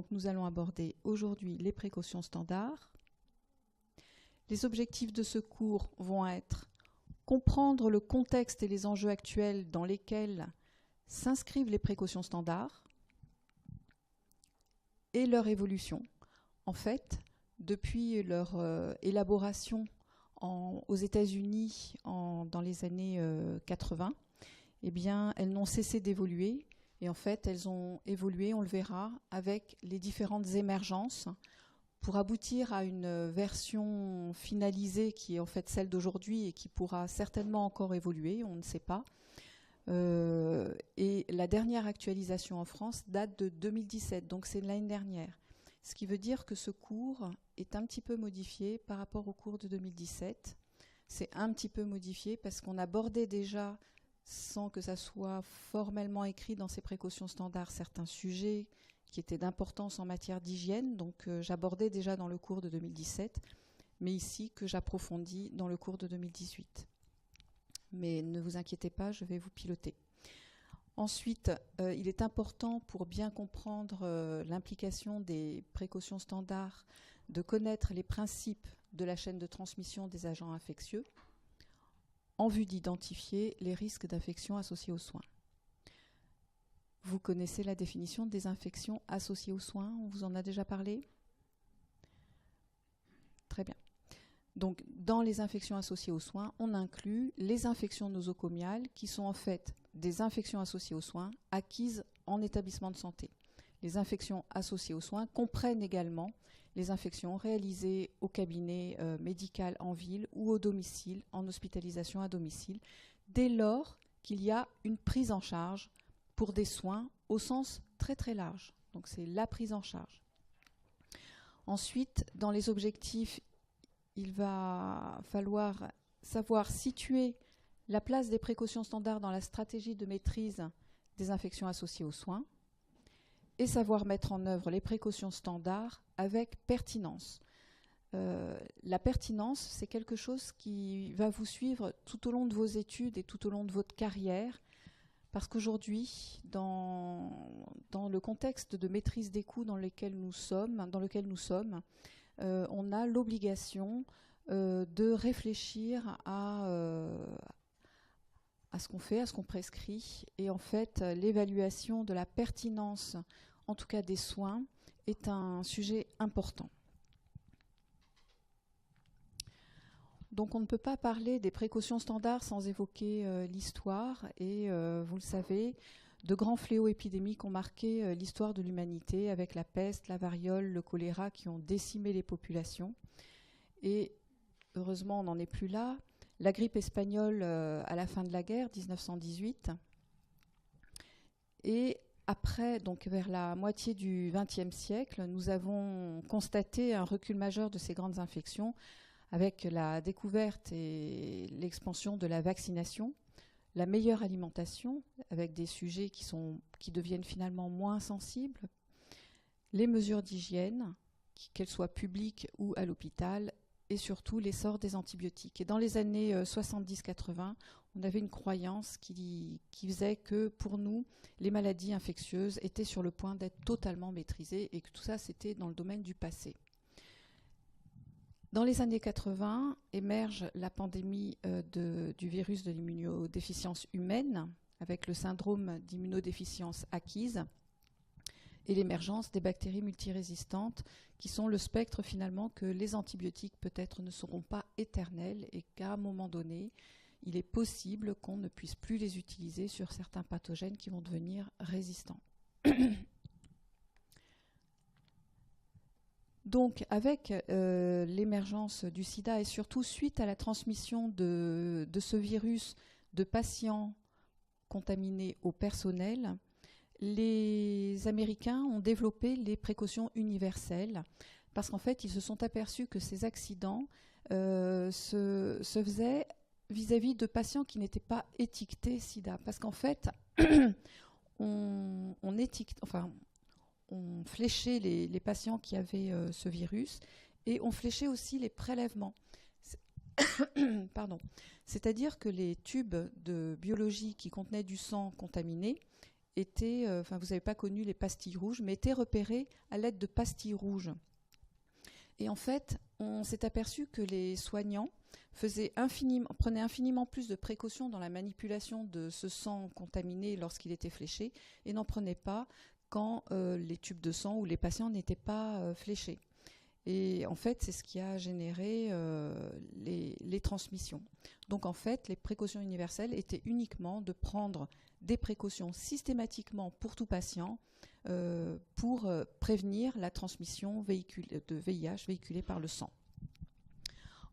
Donc nous allons aborder aujourd'hui les précautions standards. Les objectifs de ce cours vont être comprendre le contexte et les enjeux actuels dans lesquels s'inscrivent les précautions standards et leur évolution. En fait, depuis leur élaboration aux États-Unis dans les années 80, eh bien, elles n'ont cessé d'évoluer. Et en fait, elles ont évolué, on le verra, avec les différentes émergences pour aboutir à une version finalisée qui est en fait celle d'aujourd'hui et qui pourra certainement encore évoluer, on ne sait pas. Et la dernière actualisation en France date de 2017, donc c'est de l'année dernière. Ce qui veut dire que ce cours est un petit peu modifié par rapport au cours de 2017. C'est un petit peu modifié parce qu'on abordait déjà, sans que ça soit formellement écrit dans ces précautions standards, certains sujets qui étaient d'importance en matière d'hygiène. Donc j'abordais déjà dans le cours de 2017, mais ici que j'approfondis dans le cours de 2018. Mais ne vous inquiétez pas, je vais vous piloter. Ensuite, il est important pour bien comprendre l'implication des précautions standards de connaître les principes de la chaîne de transmission des agents infectieux en vue d'identifier les risques d'infection associés aux soins. Vous connaissez la définition des infections associées aux soins, on vous en a déjà parlé? Très bien. Donc, dans les infections associées aux soins, on inclut les infections nosocomiales qui sont en fait des infections associées aux soins acquises en établissement de santé. Les infections associées aux soins comprennent également les infections réalisées au cabinet médical en ville ou au domicile, en hospitalisation à domicile, dès lors qu'il y a une prise en charge pour des soins au sens très très large. Donc c'est la prise en charge. Ensuite, dans les objectifs, il va falloir savoir situer la place des précautions standards dans la stratégie de maîtrise des infections associées aux soins et savoir mettre en œuvre les précautions standards avec pertinence. La pertinence, c'est quelque chose qui va vous suivre tout au long de vos études et tout au long de votre carrière, parce qu'aujourd'hui, dans le contexte de maîtrise des coûts dans lequel nous sommes, on a l'obligation de réfléchir à ce qu'on fait, à ce qu'on prescrit. Et en fait, l'évaluation de la pertinence, en tout cas des soins, est un sujet important. Donc on ne peut pas parler des précautions standards sans évoquer l'histoire. Et vous le savez, de grands fléaux épidémiques ont marqué l'histoire de l'humanité avec la peste, la variole, le choléra qui ont décimé les populations. Et heureusement, on n'en est plus là. La grippe espagnole à la fin de la guerre, 1918. Et après, donc vers la moitié du XXe siècle, nous avons constaté un recul majeur de ces grandes infections avec la découverte et l'expansion de la vaccination, la meilleure alimentation avec des sujets qui deviennent finalement moins sensibles, les mesures d'hygiène, qu'elles soient publiques ou à l'hôpital, et surtout l'essor des antibiotiques. Et dans les années 70-80, on avait une croyance qui faisait que pour nous, les maladies infectieuses étaient sur le point d'être totalement maîtrisées et que tout ça, c'était dans le domaine du passé. Dans les années 80, émerge la pandémie du virus de l'immunodéficience humaine, avec le syndrome d'immunodéficience acquise, et l'émergence des bactéries multirésistantes, qui sont le spectre finalement que les antibiotiques peut-être ne seront pas éternels et qu'à un moment donné, il est possible qu'on ne puisse plus les utiliser sur certains pathogènes qui vont devenir résistants. Donc, avec l'émergence du sida et surtout suite à la transmission de ce virus de patients contaminés au personnel, les Américains ont développé les précautions universelles parce qu'en fait, ils se sont aperçus que ces accidents se faisaient vis-à-vis de patients qui n'étaient pas étiquetés sida. Parce qu'en fait, on fléchait les patients qui avaient ce virus et on fléchait aussi les prélèvements. Pardon. C'est-à-dire que les tubes de biologie qui contenaient du sang contaminé étaient, vous n'avez pas connu les pastilles rouges, mais étaient repérées à l'aide de pastilles rouges. Et en fait, on s'est aperçu que les soignants prenaient infiniment plus de précautions dans la manipulation de ce sang contaminé lorsqu'il était fléché et n'en prenaient pas quand les tubes de sang ou les patients n'étaient pas fléchés. Et en fait, c'est ce qui a généré les transmissions. Donc en fait, les précautions universelles étaient uniquement de prendre des précautions systématiquement pour tout patient pour prévenir la transmission de VIH véhiculée par le sang.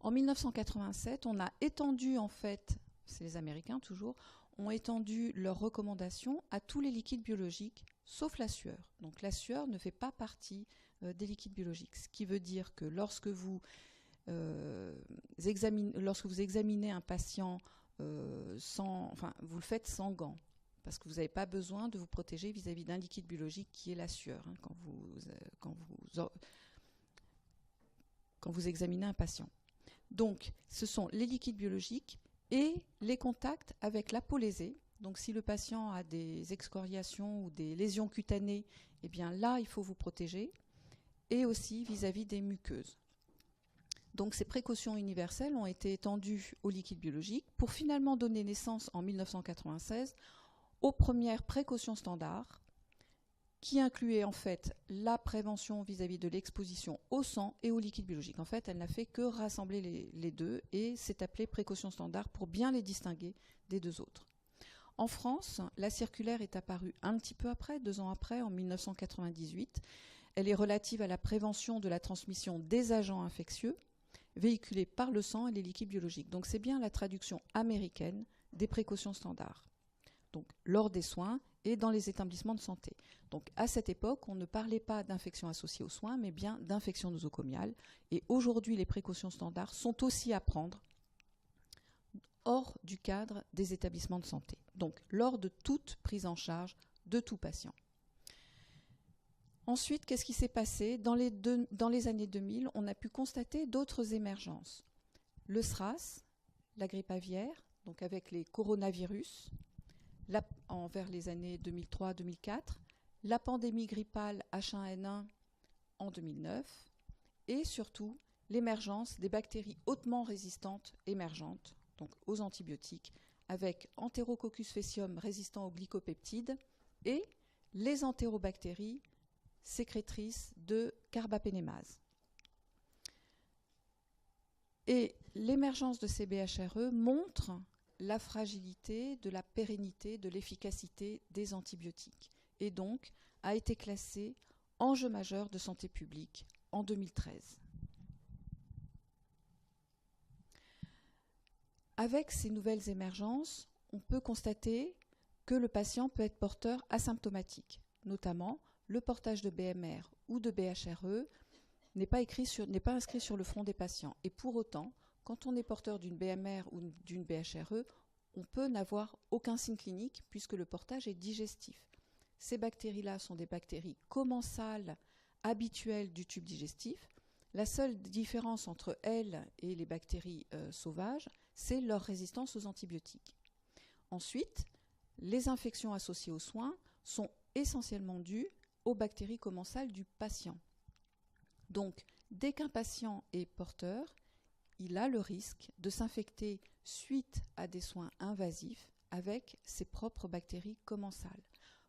En 1987, on a étendu, en fait, c'est les Américains toujours, ont étendu leurs recommandations à tous les liquides biologiques, sauf la sueur. Donc la sueur ne fait pas partie des liquides biologiques, ce qui veut dire que lorsque vous examinez un patient vous le faites sans gants, parce que vous n'avez pas besoin de vous protéger vis-à-vis d'un liquide biologique qui est la sueur, quand vous examinez un patient. Donc, ce sont les liquides biologiques et les contacts avec la peau lésée. Donc, si le patient a des excoriations ou des lésions cutanées, eh bien là, il faut vous protéger. Et aussi vis-à-vis des muqueuses. Donc, ces précautions universelles ont été étendues aux liquides biologiques pour finalement donner naissance en 1996 aux premières précautions standards qui incluaient en fait la prévention vis-à-vis de l'exposition au sang et aux liquides biologiques. En fait, elle n'a fait que rassembler les deux et s'est appelée précaution standard pour bien les distinguer des deux autres. En France, la circulaire est apparue un petit peu après, 2 ans après, en 1998. Elle est relative à la prévention de la transmission des agents infectieux véhiculés par le sang et les liquides biologiques. Donc c'est bien la traduction américaine des précautions standards. Donc lors des soins et dans les établissements de santé. Donc à cette époque, on ne parlait pas d'infection associée aux soins, mais bien d'infection nosocomiale. Et aujourd'hui, les précautions standards sont aussi à prendre hors du cadre des établissements de santé. Donc lors de toute prise en charge de tout patient. Ensuite, qu'est-ce qui s'est passé ? Dans les années 2000, on a pu constater d'autres émergences. Le SRAS, la grippe aviaire, donc avec les coronavirus, vers les années 2003-2004, la pandémie grippale H1N1 en 2009, et surtout l'émergence des bactéries hautement résistantes émergentes, donc aux antibiotiques, avec Enterococcus faecium résistant aux glycopeptides et les entérobactéries sécrétrices de carbapénémase. Et l'émergence de ces BHRE montre la fragilité de la pérennité, de l'efficacité des antibiotiques, et donc a été classée enjeu majeur de santé publique en 2013. Avec ces nouvelles émergences, on peut constater que le patient peut être porteur asymptomatique, notamment le portage de BMR ou de BHRE n'est pas inscrit sur le front des patients. Et pour autant, quand on est porteur d'une BMR ou d'une BHRE, on peut n'avoir aucun signe clinique puisque le portage est digestif. Ces bactéries-là sont des bactéries commensales habituelles du tube digestif. La seule différence entre elles et les bactéries sauvages, c'est leur résistance aux antibiotiques. Ensuite, les infections associées aux soins sont essentiellement dues aux bactéries commensales du patient. Donc, dès qu'un patient est porteur, il a le risque de s'infecter suite à des soins invasifs avec ses propres bactéries commensales.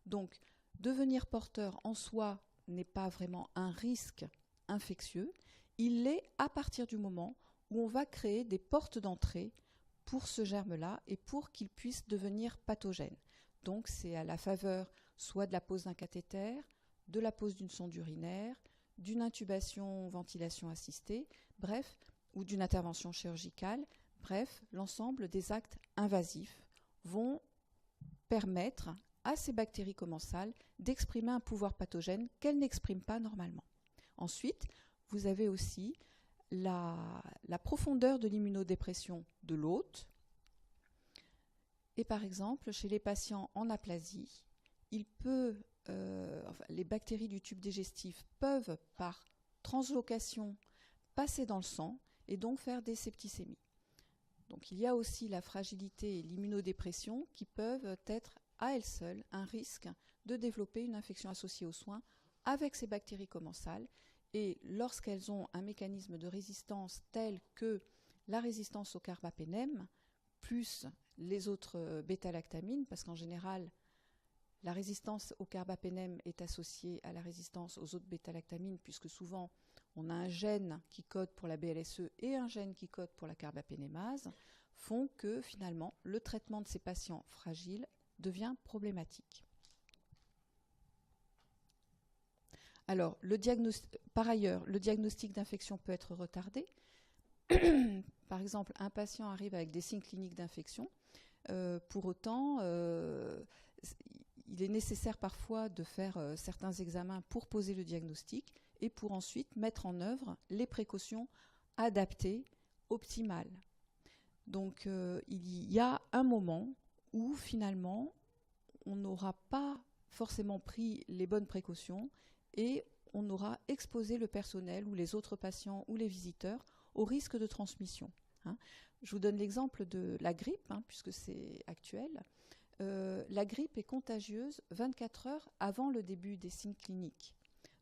Donc, devenir porteur en soi n'est pas vraiment un risque infectieux, il l'est à partir du moment où on va créer des portes d'entrée pour ce germe-là et pour qu'il puisse devenir pathogène. Donc, c'est à la faveur soit de la pose d'un cathéter, de la pose d'une sonde urinaire, d'une intubation-ventilation assistée, bref, ou d'une intervention chirurgicale. Bref, l'ensemble des actes invasifs vont permettre à ces bactéries commensales d'exprimer un pouvoir pathogène qu'elles n'expriment pas normalement. Ensuite, vous avez aussi la profondeur de l'immunodépression de l'hôte. Et par exemple, chez les patients en aplasie, les bactéries du tube digestif peuvent, par translocation, passer dans le sang et donc faire des septicémies. Donc il y a aussi la fragilité et l'immunodépression qui peuvent être à elle seule un risque de développer une infection associée aux soins avec ces bactéries commensales. Et lorsqu'elles ont un mécanisme de résistance tel que la résistance au carbapénème, plus les autres bêta-lactamines, parce qu'en général, la résistance au carbapénème est associée à la résistance aux autres bêta-lactamines, puisque souvent on a un gène qui code pour la BLSE et un gène qui code pour la carbapénémase, font que finalement le traitement de ces patients fragiles devient problématique. Alors, par ailleurs, le diagnostic d'infection peut être retardé. Par exemple, un patient arrive avec des signes cliniques d'infection. Pour autant, il est nécessaire parfois de faire certains examens pour poser le diagnostic et pour ensuite mettre en œuvre les précautions adaptées, optimales. Donc, il y a un moment où finalement, on n'aura pas forcément pris les bonnes précautions et on aura exposé le personnel ou les autres patients ou les visiteurs au risque de transmission. Je vous donne l'exemple de la grippe, puisque c'est actuel. La grippe est contagieuse 24 heures avant le début des signes cliniques.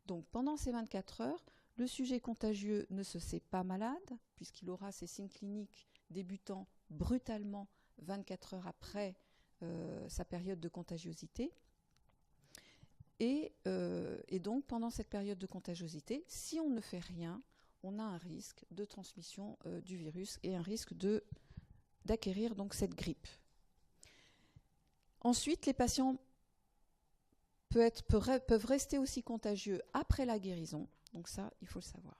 Donc pendant ces 24 heures, le sujet contagieux ne se sait pas malade, puisqu'il aura ses signes cliniques débutant brutalement 24 heures après sa période de contagiosité. Et donc, pendant cette période de contagiosité, si on ne fait rien, on a un risque de transmission du virus et un risque d'acquérir donc cette grippe. Ensuite, les patients peuvent rester aussi contagieux après la guérison. Donc ça, il faut le savoir.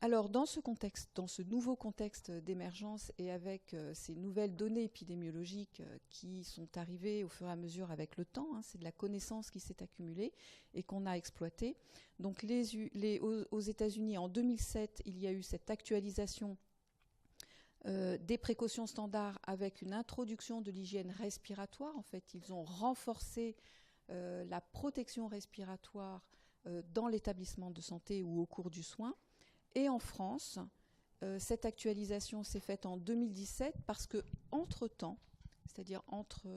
Alors, dans ce nouveau contexte d'émergence et avec ces nouvelles données épidémiologiques qui sont arrivées au fur et à mesure avec le temps, c'est de la connaissance qui s'est accumulée et qu'on a exploitée. Donc, aux États-Unis, en 2007, il y a eu cette actualisation des précautions standards avec une introduction de l'hygiène respiratoire. En fait, ils ont renforcé la protection respiratoire dans l'établissement de santé ou au cours du soin. Et en France, cette actualisation s'est faite en 2017 parce que entre-temps, c'est-à-dire entre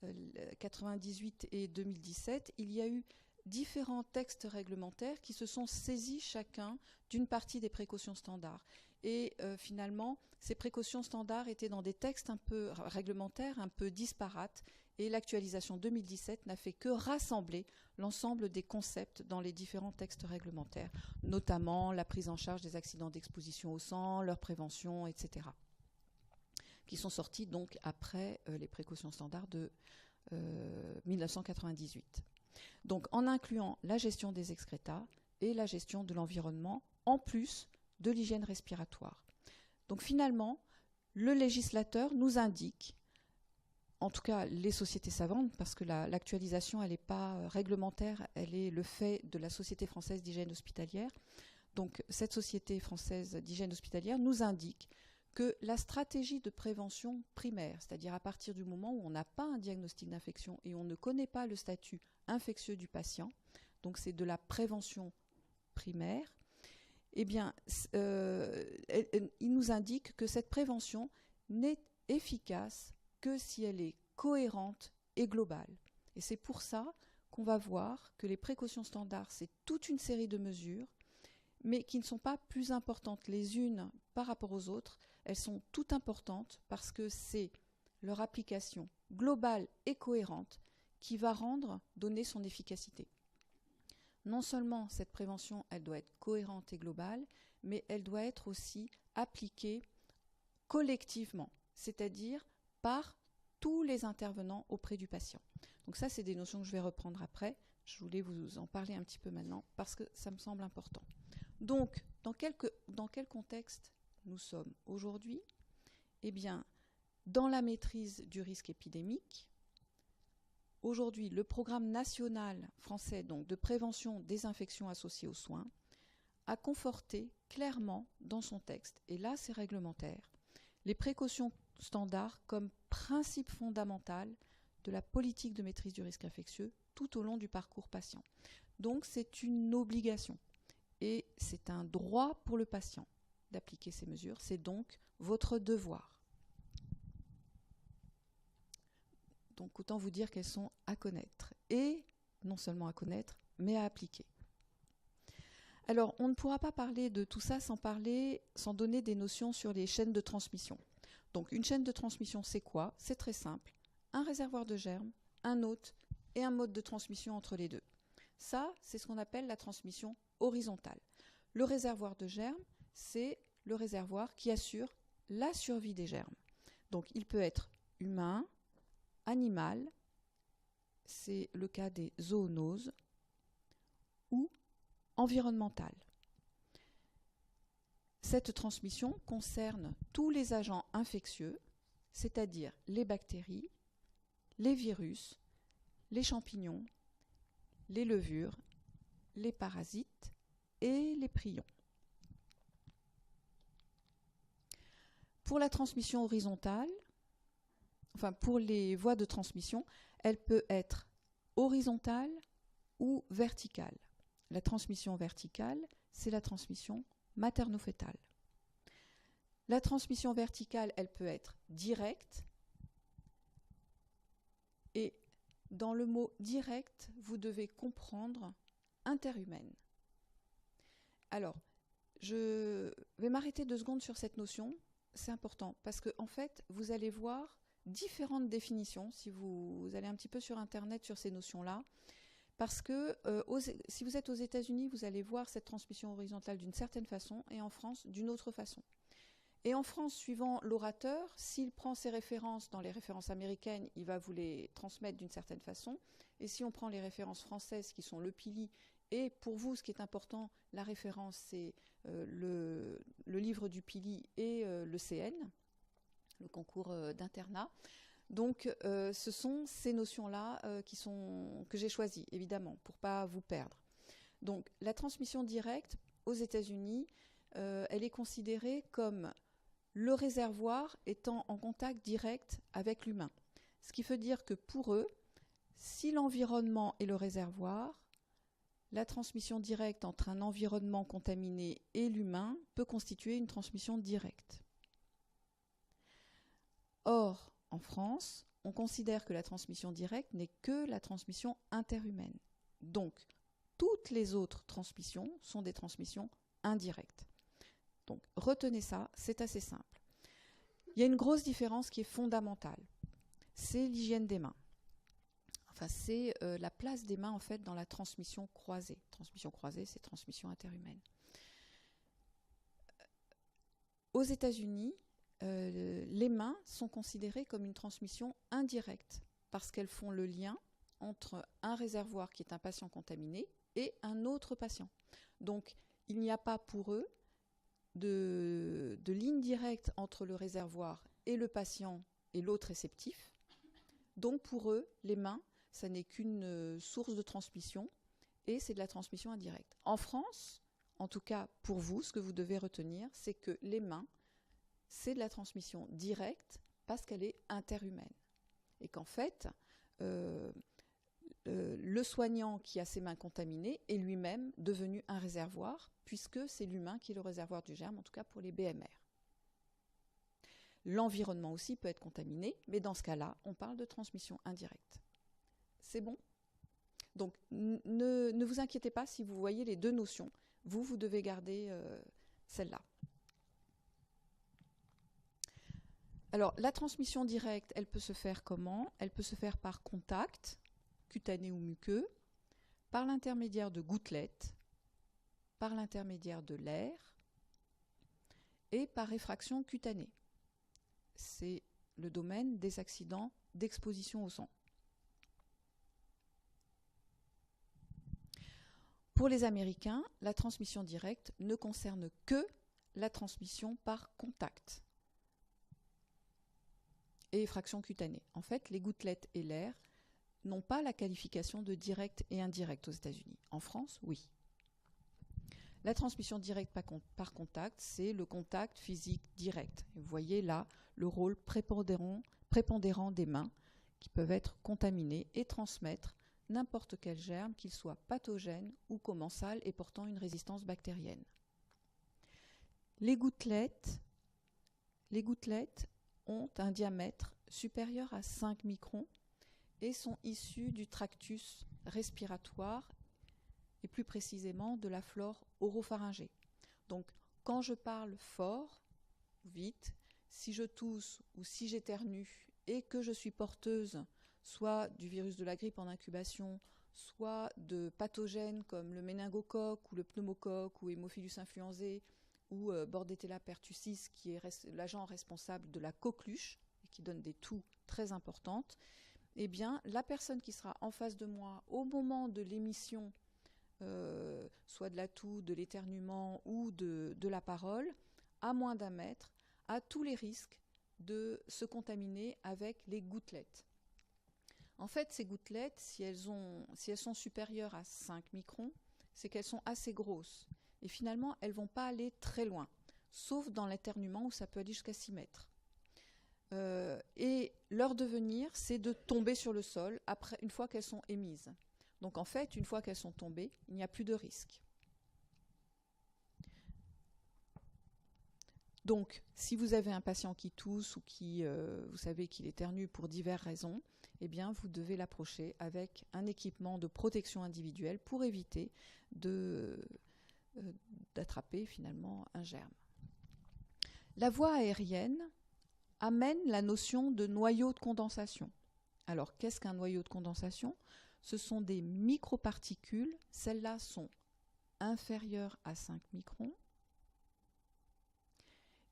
1998 et 2017, il y a eu différents textes réglementaires qui se sont saisis chacun d'une partie des précautions standards. Et finalement, ces précautions standards étaient dans des textes un peu réglementaires, un peu disparates, et l'actualisation 2017 n'a fait que rassembler l'ensemble des concepts dans les différents textes réglementaires, notamment la prise en charge des accidents d'exposition au sang, leur prévention, etc., qui sont sortis donc après les précautions standards de 1998. Donc en incluant la gestion des excrétas et la gestion de l'environnement, en plus de l'hygiène respiratoire. Donc finalement, le législateur nous indique, en tout cas les sociétés savantes, parce que l'actualisation, elle n'est pas réglementaire, elle est le fait de la Société française d'hygiène hospitalière. Donc cette Société française d'hygiène hospitalière nous indique que la stratégie de prévention primaire, c'est-à-dire à partir du moment où on n'a pas un diagnostic d'infection et on ne connaît pas le statut infectieux du patient, donc c'est de la prévention primaire, eh bien, il nous indique que cette prévention n'est efficace que si elle est cohérente et globale. Et c'est pour ça qu'on va voir que les précautions standards, c'est toute une série de mesures, mais qui ne sont pas plus importantes les unes par rapport aux autres. Elles sont toutes importantes parce que c'est leur application globale et cohérente qui va donner son efficacité. Non seulement cette prévention, elle doit être cohérente et globale, mais elle doit être aussi appliquée collectivement, c'est-à-dire par tous les intervenants auprès du patient. Donc ça, c'est des notions que je vais reprendre après. Je voulais vous en parler un petit peu maintenant parce que ça me semble important. Donc, dans quel contexte nous sommes aujourd'hui ? Eh bien, dans la maîtrise du risque épidémique, aujourd'hui, le programme national français donc, de prévention des infections associées aux soins a conforté clairement dans son texte, et là c'est réglementaire, les précautions standards comme principe fondamental de la politique de maîtrise du risque infectieux tout au long du parcours patient. Donc c'est une obligation et c'est un droit pour le patient d'appliquer ces mesures, c'est donc votre devoir. Donc autant vous dire qu'elles sont à connaître. Et non seulement à connaître, mais à appliquer. Alors, on ne pourra pas parler de tout ça sans donner des notions sur les chaînes de transmission. Donc, une chaîne de transmission, c'est quoi? C'est très simple. Un réservoir de germes, un hôte et un mode de transmission entre les deux. Ça, c'est ce qu'on appelle la transmission horizontale. Le réservoir de germes, c'est le réservoir qui assure la survie des germes. Donc, il peut être humain, animal, c'est le cas des zoonoses, ou environnemental. Cette transmission concerne tous les agents infectieux, c'est-à-dire les bactéries, les virus, les champignons, les levures, les parasites et les prions. Pour la transmission horizontale, pour les voies de transmission, elle peut être horizontale ou verticale. La transmission verticale, c'est la transmission materno-fœtale. La transmission verticale, elle peut être directe. Et dans le mot direct, vous devez comprendre interhumaine. Alors, je vais m'arrêter 2 secondes sur cette notion. C'est important parce que, en fait, vous allez voir différentes définitions si vous allez un petit peu sur Internet sur ces notions-là. Parce que si vous êtes aux États-Unis, vous allez voir cette transmission horizontale d'une certaine façon et en France d'une autre façon. Et en France, suivant l'orateur, s'il prend ses références dans les références américaines, il va vous les transmettre d'une certaine façon. Et si on prend les références françaises qui sont le PILI, et pour vous, ce qui est important, la référence, c'est le livre du PILI et le CN, le concours d'internat. Donc, ce sont ces notions-là que j'ai choisies, évidemment, pour ne pas vous perdre. Donc, la transmission directe aux États-Unis, elle est considérée comme le réservoir étant en contact direct avec l'humain. Ce qui veut dire que pour eux, si l'environnement est le réservoir, la transmission directe entre un environnement contaminé et l'humain peut constituer une transmission directe. Or, en France, on considère que la transmission directe n'est que la transmission interhumaine. Donc, toutes les autres transmissions sont des transmissions indirectes. Donc, retenez ça, c'est assez simple. Il y a une grosse différence qui est fondamentale. C'est l'hygiène des mains. Enfin, c'est la place des mains, en fait, dans la transmission croisée. Transmission croisée, c'est transmission interhumaine. Aux États-Unis, les mains sont considérées comme une transmission indirecte parce qu'elles font le lien entre un réservoir qui est un patient contaminé et un autre patient. Donc, il n'y a pas pour eux de ligne directe entre le réservoir et le patient et l'autre réceptif. Donc, pour eux, les mains, ça n'est qu'une source de transmission et c'est de la transmission indirecte. En France, en tout cas pour vous, ce que vous devez retenir, c'est que les mains, c'est de la transmission directe parce qu'elle est interhumaine. Et qu'en fait, le soignant qui a ses mains contaminées est lui-même devenu un réservoir, puisque c'est l'humain qui est le réservoir du germe, en tout cas pour les BMR. L'environnement aussi peut être contaminé, mais dans ce cas-là, on parle de transmission indirecte. C'est bon? Donc, ne vous inquiétez pas si vous voyez les 2 notions. Vous devez garder celle-là. Alors, la transmission directe, elle peut se faire comment? Elle peut se faire par contact, cutané ou muqueux, par l'intermédiaire de gouttelettes, par l'intermédiaire de l'air et par réfraction cutanée. C'est le domaine des accidents d'exposition au sang. Pour les Américains, la transmission directe ne concerne que la transmission par contact et effraction cutanée. En fait, les gouttelettes et l'air n'ont pas la qualification de direct et indirect aux États-Unis. En France, oui. La transmission directe par contact, c'est le contact physique direct. Et vous voyez là le rôle prépondérant des mains qui peuvent être contaminées et transmettre n'importe quel germe, qu'il soit pathogène ou commensal et portant une résistance bactérienne. Les gouttelettes ont un diamètre supérieur à 5 microns et sont issus du tractus respiratoire et plus précisément de la flore oropharyngée. Donc quand je parle fort, vite, si je tousse ou si j'éternue et que je suis porteuse soit du virus de la grippe en incubation, soit de pathogènes comme le méningocoque ou le pneumocoque ou Haemophilus influenzae ou Bordetella pertussis qui est l'agent responsable de la coqueluche et qui donne des toux très importantes, eh bien la personne qui sera en face de moi au moment de l'émission soit de la toux, de l'éternuement ou de la parole, à moins d'1 mètre, a tous les risques de se contaminer avec les gouttelettes. En fait, ces gouttelettes, si elles sont supérieures à 5 microns, c'est qu'elles sont assez grosses. Et finalement, elles ne vont pas aller très loin, sauf dans l'éternuement où ça peut aller jusqu'à 6 mètres. Et leur devenir, c'est de tomber sur le sol une fois qu'elles sont émises. Donc en fait, une fois qu'elles sont tombées, il n'y a plus de risque. Donc, si vous avez un patient qui tousse ou qui, vous savez qu'il éternue pour diverses raisons, eh bien, vous devez l'approcher avec un équipement de protection individuelle pour éviter d'attraper finalement un germe. La voie aérienne amène la notion de noyau de condensation. Alors, qu'est-ce qu'un noyau de condensation ? Ce sont des microparticules, celles-là sont inférieures à 5 microns,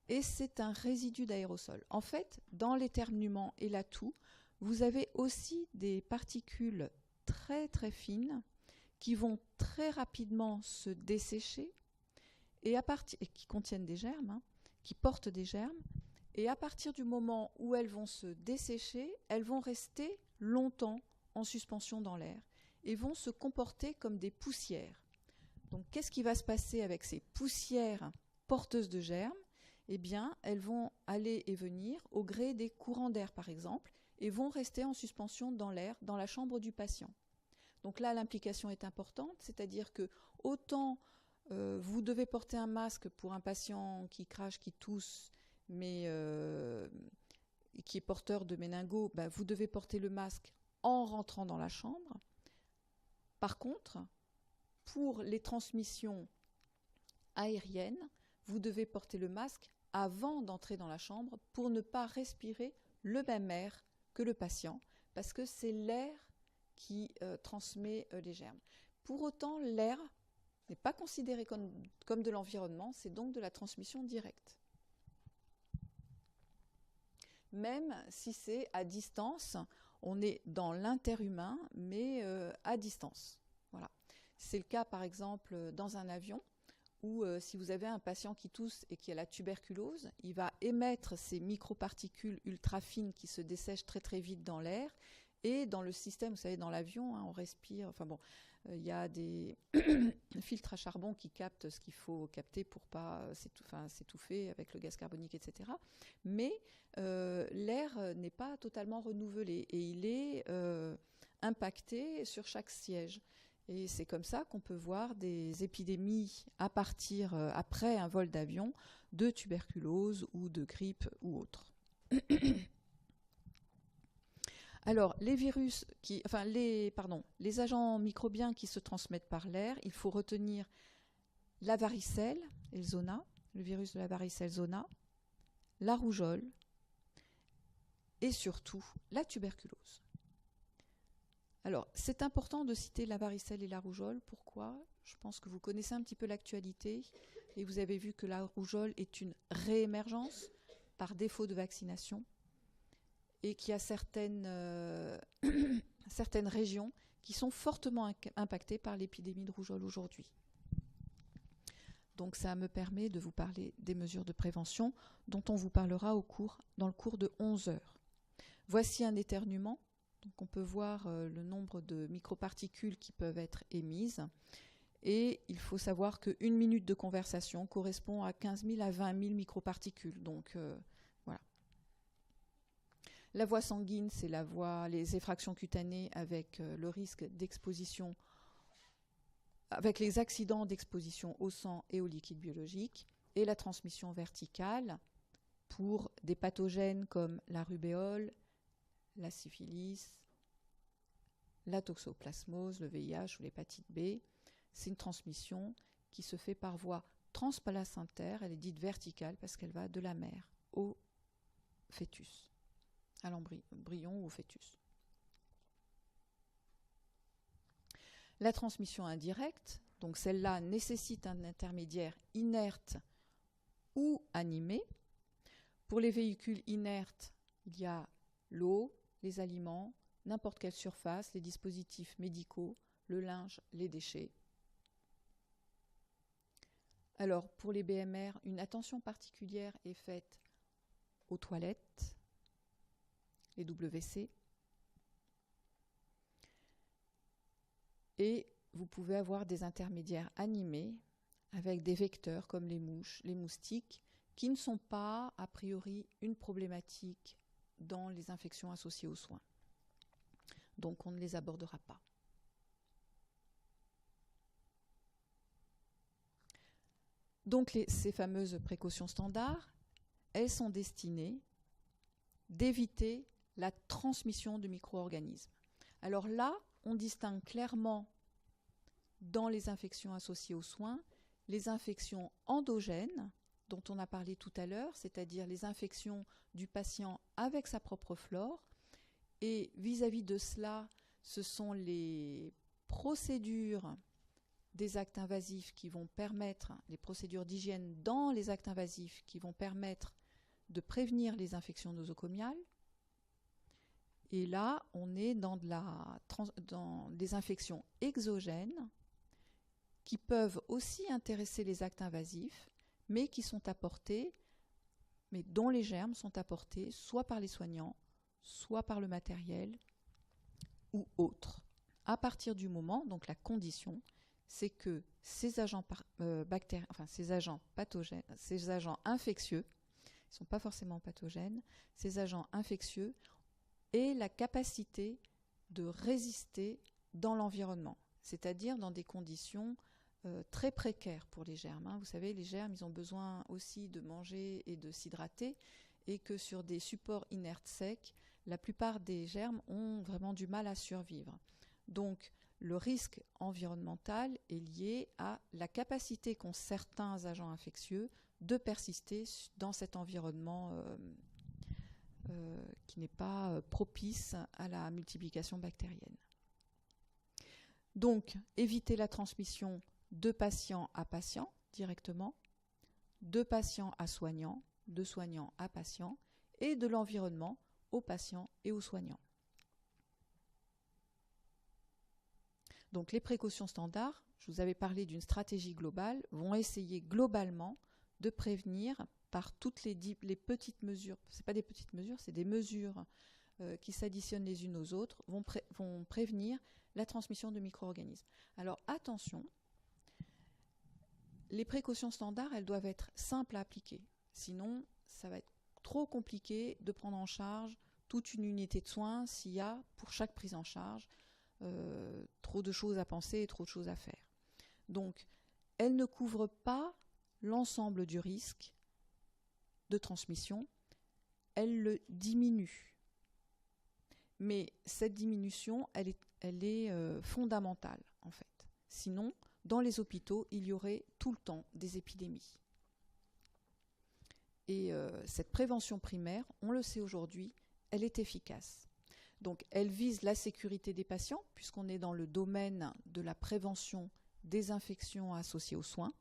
et c'est un résidu d'aérosol. En fait, dans l'éternuement et la toux, vous avez aussi des particules très très fines qui vont très rapidement se dessécher et qui contiennent des germes, qui portent des germes, et à partir du moment où elles vont se dessécher, elles vont rester longtemps en suspension dans l'air et vont se comporter comme des poussières. Donc qu'est-ce qui va se passer avec ces poussières porteuses de germes ? Eh bien, elles vont aller et venir au gré des courants d'air, par exemple, et vont rester en suspension dans l'air, dans la chambre du patient. Donc là, l'implication est importante, c'est-à-dire que autant vous devez porter un masque pour un patient qui crache, qui tousse, mais qui est porteur de méningo, vous devez porter le masque en rentrant dans la chambre. Par contre, pour les transmissions aériennes, vous devez porter le masque avant d'entrer dans la chambre pour ne pas respirer le même air que le patient, parce que c'est l'air qui transmet les germes. Pour autant, l'air n'est pas considéré comme de l'environnement, c'est donc de la transmission directe. Même si c'est à distance, on est dans l'interhumain, mais à distance. Voilà. C'est le cas, par exemple, dans un avion, où si vous avez un patient qui tousse et qui a la tuberculose, il va émettre ces microparticules ultra fines qui se dessèchent très très vite dans l'air. Et dans le système, vous savez, dans l'avion, on respire, enfin bon, il y a des filtres à charbon qui captent ce qu'il faut capter pour pas s'étouffer avec le gaz carbonique, etc. Mais l'air n'est pas totalement renouvelé et il est impacté sur chaque siège. Et c'est comme ça qu'on peut voir des épidémies à partir, après un vol d'avion, de tuberculose ou de grippe ou autre. Alors, les agents microbiens qui se transmettent par l'air, il faut retenir la varicelle et le zona, le virus de la varicelle zona, la rougeole et surtout la tuberculose. Alors, c'est important de citer la varicelle et la rougeole. Pourquoi ? Je pense que vous connaissez un petit peu l'actualité et vous avez vu que la rougeole est une réémergence par défaut de vaccination et qu'il y a certaines régions qui sont fortement impactées par l'épidémie de rougeole aujourd'hui. Donc ça me permet de vous parler des mesures de prévention dont on vous parlera dans le cours de 11 heures. Voici un éternuement. Donc on peut voir le nombre de microparticules qui peuvent être émises. Et il faut savoir qu'une minute de conversation correspond à 15 000 à 20 000 microparticules. Donc voilà. La voie sanguine, c'est les effractions cutanées avec le risque d'exposition, avec les accidents d'exposition au sang et au liquide biologique. Et la transmission verticale pour des pathogènes comme la rubéole, la syphilis, la toxoplasmose, le VIH ou l'hépatite B. C'est une transmission qui se fait par voie transplacentaire. Elle est dite verticale parce qu'elle va de la mère au fœtus, à l'embryon ou au fœtus. La transmission indirecte, donc celle-là nécessite un intermédiaire inerte ou animé. Pour les véhicules inertes, il y a l'eau, les aliments, n'importe quelle surface, les dispositifs médicaux, le linge, les déchets. Alors, pour les BMR, une attention particulière est faite aux toilettes, les WC. Et vous pouvez avoir des intermédiaires animés avec des vecteurs comme les mouches, les moustiques, qui ne sont pas, a priori, une problématique dans les infections associées aux soins. Donc, on ne les abordera pas. Donc, ces fameuses précautions standards, elles sont destinées d'éviter la transmission de micro-organismes. Alors là, on distingue clairement dans les infections associées aux soins les infections endogènes, dont on a parlé tout à l'heure, c'est-à-dire les infections du patient avec sa propre flore. Et vis-à-vis de cela, ce sont les procédures des actes invasifs qui vont permettre, les procédures d'hygiène dans les actes invasifs qui vont permettre de prévenir les infections nosocomiales. Et là, on est dans des infections exogènes qui peuvent aussi intéresser les actes invasifs, mais qui sont apportés, mais dont les germes sont apportés soit par les soignants, soit par le matériel ou autre. À partir du moment, donc la condition, c'est que ces agents bactériens, enfin ces agents pathogènes, ces agents infectieux, ils ne sont pas forcément pathogènes, ces agents infectieux aient la capacité de résister dans l'environnement, c'est-à-dire dans des conditions très précaires pour les germes. Vous savez, les germes, ils ont besoin aussi de manger et de s'hydrater, et que sur des supports inertes secs, la plupart des germes ont vraiment du mal à survivre. Donc, le risque environnemental est lié à la capacité qu'ont certains agents infectieux de persister dans cet environnement qui n'est pas propice à la multiplication bactérienne. Donc, éviter la transmission de patient à patient directement, de patient à soignant, de soignant à patient, et de l'environnement aux patients et aux soignants. Donc les précautions standards, je vous avais parlé d'une stratégie globale, vont essayer globalement de prévenir par toutes les petites mesures, ce n'est pas des petites mesures, c'est des mesures qui s'additionnent les unes aux autres, vont prévenir la transmission de micro-organismes. Alors attention, les précautions standards, elles doivent être simples à appliquer. Sinon, ça va être trop compliqué de prendre en charge toute une unité de soins s'il y a, pour chaque prise en charge, trop de choses à penser et trop de choses à faire. Donc, elles ne couvrent pas l'ensemble du risque de transmission, elles le diminuent. Mais cette diminution, elle est fondamentale, en fait. Sinon, dans les hôpitaux, il y aurait tout le temps des épidémies. Et cette prévention primaire, on le sait aujourd'hui, elle est efficace. Donc, elle vise la sécurité des patients, puisqu'on est dans le domaine de la prévention des infections associées aux soins,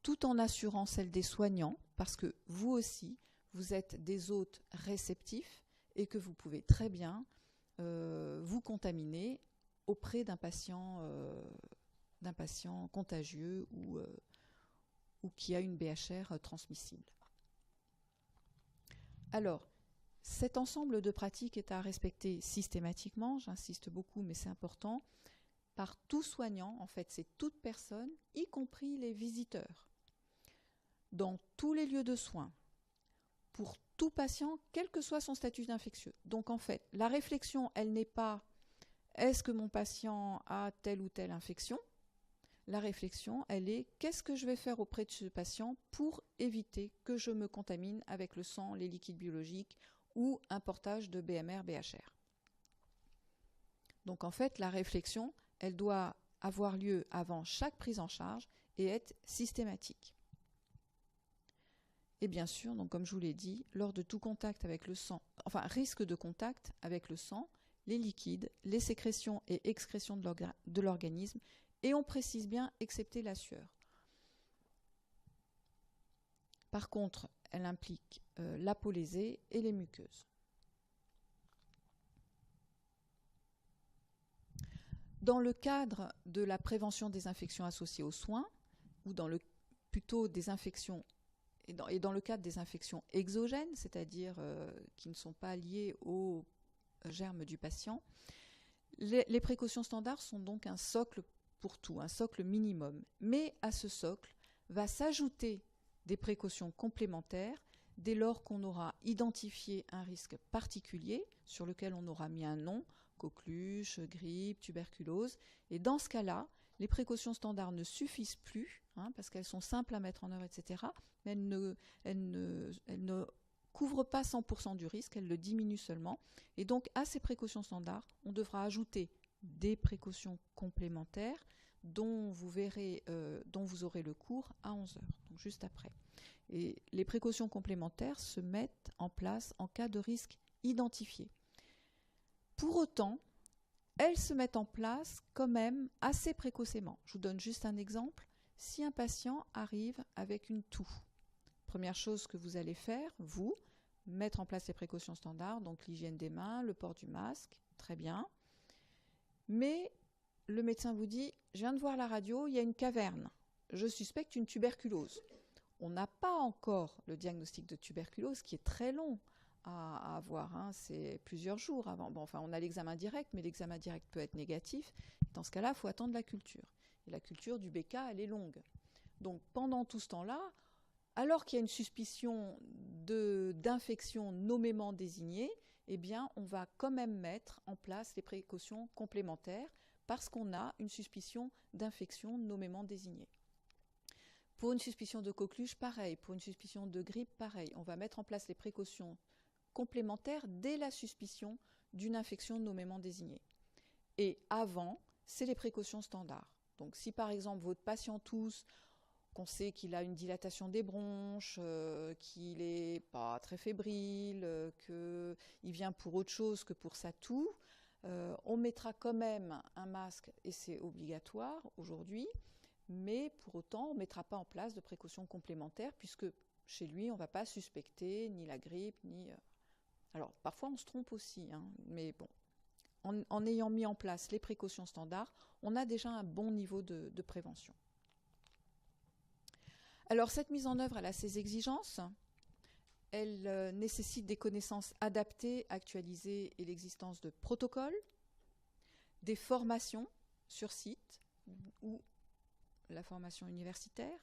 tout en assurant celle des soignants, parce que vous aussi, vous êtes des hôtes réceptifs et que vous pouvez très bien vous contaminer auprès d'un patient contagieux ou qui a une BHR transmissible. Alors, cet ensemble de pratiques est à respecter systématiquement, j'insiste beaucoup, mais c'est important, par tout soignant, en fait, c'est toute personne, y compris les visiteurs, dans tous les lieux de soins, pour tout patient, quel que soit son statut d'infectieux. Donc, en fait, la réflexion, elle n'est pas « est-ce que mon patient a telle ou telle infection ?» La réflexion, elle est « qu'est-ce que je vais faire auprès de ce patient pour éviter que je me contamine avec le sang, les liquides biologiques ou un portage de BMR, BHR ?» Donc en fait, la réflexion, elle doit avoir lieu avant chaque prise en charge et être systématique. Et bien sûr, donc comme je vous l'ai dit, lors de tout contact avec le sang, enfin risque de contact avec le sang, les liquides, les sécrétions et excrétions de l'organisme, et on précise bien excepté la sueur. Par contre, elle implique la peau lésée et les muqueuses. Dans le cadre de la prévention des infections associées aux soins, ou plutôt des infections, et dans le cadre des infections exogènes, c'est-à-dire qui ne sont pas liées aux germes du patient, les précautions standards sont donc un socle pour tout, un socle minimum. Mais à ce socle va s'ajouter des précautions complémentaires dès lors qu'on aura identifié un risque particulier sur lequel on aura mis un nom, coqueluche, grippe, tuberculose. Et dans ce cas-là, les précautions standards ne suffisent plus, parce qu'elles sont simples à mettre en œuvre, etc. Mais elles ne couvrent pas 100% du risque, elles le diminuent seulement. Et donc, à ces précautions standards, on devra ajouter des précautions complémentaires dont vous aurez le cours à 11 heures, donc juste après. Et les précautions complémentaires se mettent en place en cas de risque identifié. Pour autant, elles se mettent en place quand même assez précocement. Je vous donne juste un exemple. Si un patient arrive avec une toux, première chose que vous allez faire, vous, mettre en place les précautions standards, donc l'hygiène des mains, le port du masque, très bien. Mais le médecin vous dit, je viens de voir la radio, il y a une caverne, je suspecte une tuberculose. On n'a pas encore le diagnostic de tuberculose qui est très long à avoir, c'est plusieurs jours avant. Bon, enfin, on a l'examen direct, mais l'examen direct peut être négatif. Dans ce cas-là, il faut attendre la culture. Et la culture du BK, elle est longue. Donc pendant tout ce temps-là, alors qu'il y a une suspicion d'infection nommément désignée, eh bien, on va quand même mettre en place les précautions complémentaires parce qu'on a une suspicion d'infection nommément désignée. Pour une suspicion de coqueluche, pareil. Pour une suspicion de grippe, pareil. On va mettre en place les précautions complémentaires dès la suspicion d'une infection nommément désignée. Et avant, c'est les précautions standards. Donc si par exemple votre patient tousse, qu'on sait qu'il a une dilatation des bronches, qu'il n'est pas très fébrile, qu'il vient pour autre chose que pour sa toux, on mettra quand même un masque, et c'est obligatoire aujourd'hui, mais pour autant, on ne mettra pas en place de précautions complémentaires, puisque chez lui, on ne va pas suspecter ni la grippe, ni... Alors, parfois, on se trompe aussi, mais bon, en ayant mis en place les précautions standards, on a déjà un bon niveau de prévention. Alors, cette mise en œuvre, elle a ses exigences. Elle nécessite des connaissances adaptées, actualisées et l'existence de protocoles, des formations sur site ou la formation universitaire,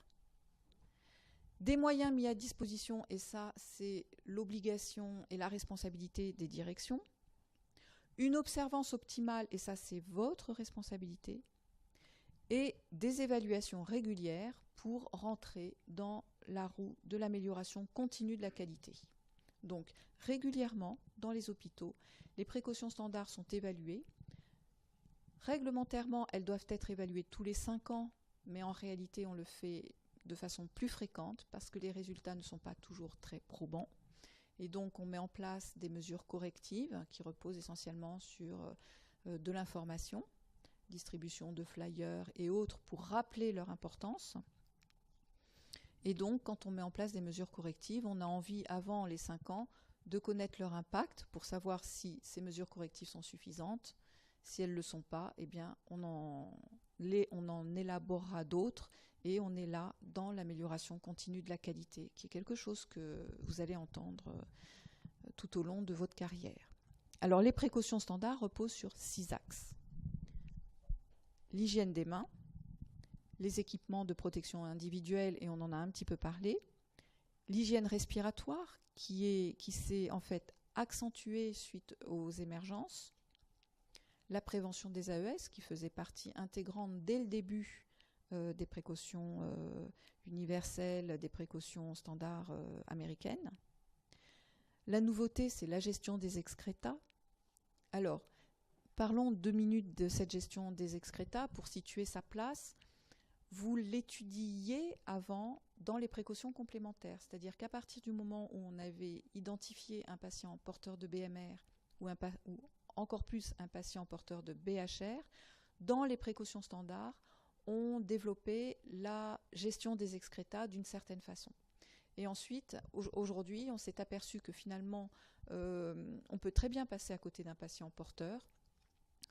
des moyens mis à disposition, et ça, c'est l'obligation et la responsabilité des directions, une observance optimale, et ça, c'est votre responsabilité, et des évaluations régulières pour rentrer dans la roue de l'amélioration continue de la qualité. Donc, régulièrement, dans les hôpitaux, les précautions standards sont évaluées. Réglementairement, elles doivent être évaluées tous les 5 ans, mais en réalité, on le fait de façon plus fréquente parce que les résultats ne sont pas toujours très probants. Et donc, on met en place des mesures correctives qui reposent essentiellement sur de l'information, distribution de flyers et autres pour rappeler leur importance. Et donc, quand on met en place des mesures correctives, on a envie, avant les 5 ans, de connaître leur impact pour savoir si ces mesures correctives sont suffisantes. Si elles ne le sont pas, eh bien, on en élaborera d'autres et on est là dans l'amélioration continue de la qualité, qui est quelque chose que vous allez entendre tout au long de votre carrière. Alors, les précautions standards reposent sur 6 axes. L'hygiène des mains, les équipements de protection individuelle, et on en a un petit peu parlé, l'hygiène respiratoire, qui s'est en fait accentuée suite aux émergences, la prévention des AES, qui faisait partie intégrante dès le début des précautions universelles, des précautions standards américaines. La nouveauté, c'est la gestion des excrétas. Alors, Parlons 2 minutes de cette gestion des excrétas pour situer sa place. Vous l'étudiez avant dans les précautions complémentaires, c'est-à-dire qu'à partir du moment où on avait identifié un patient porteur de BMR ou encore plus un patient porteur de BHR, dans les précautions standards, on développait la gestion des excrétas d'une certaine façon. Et ensuite, aujourd'hui, on s'est aperçu que finalement, on peut très bien passer à côté d'un patient porteur,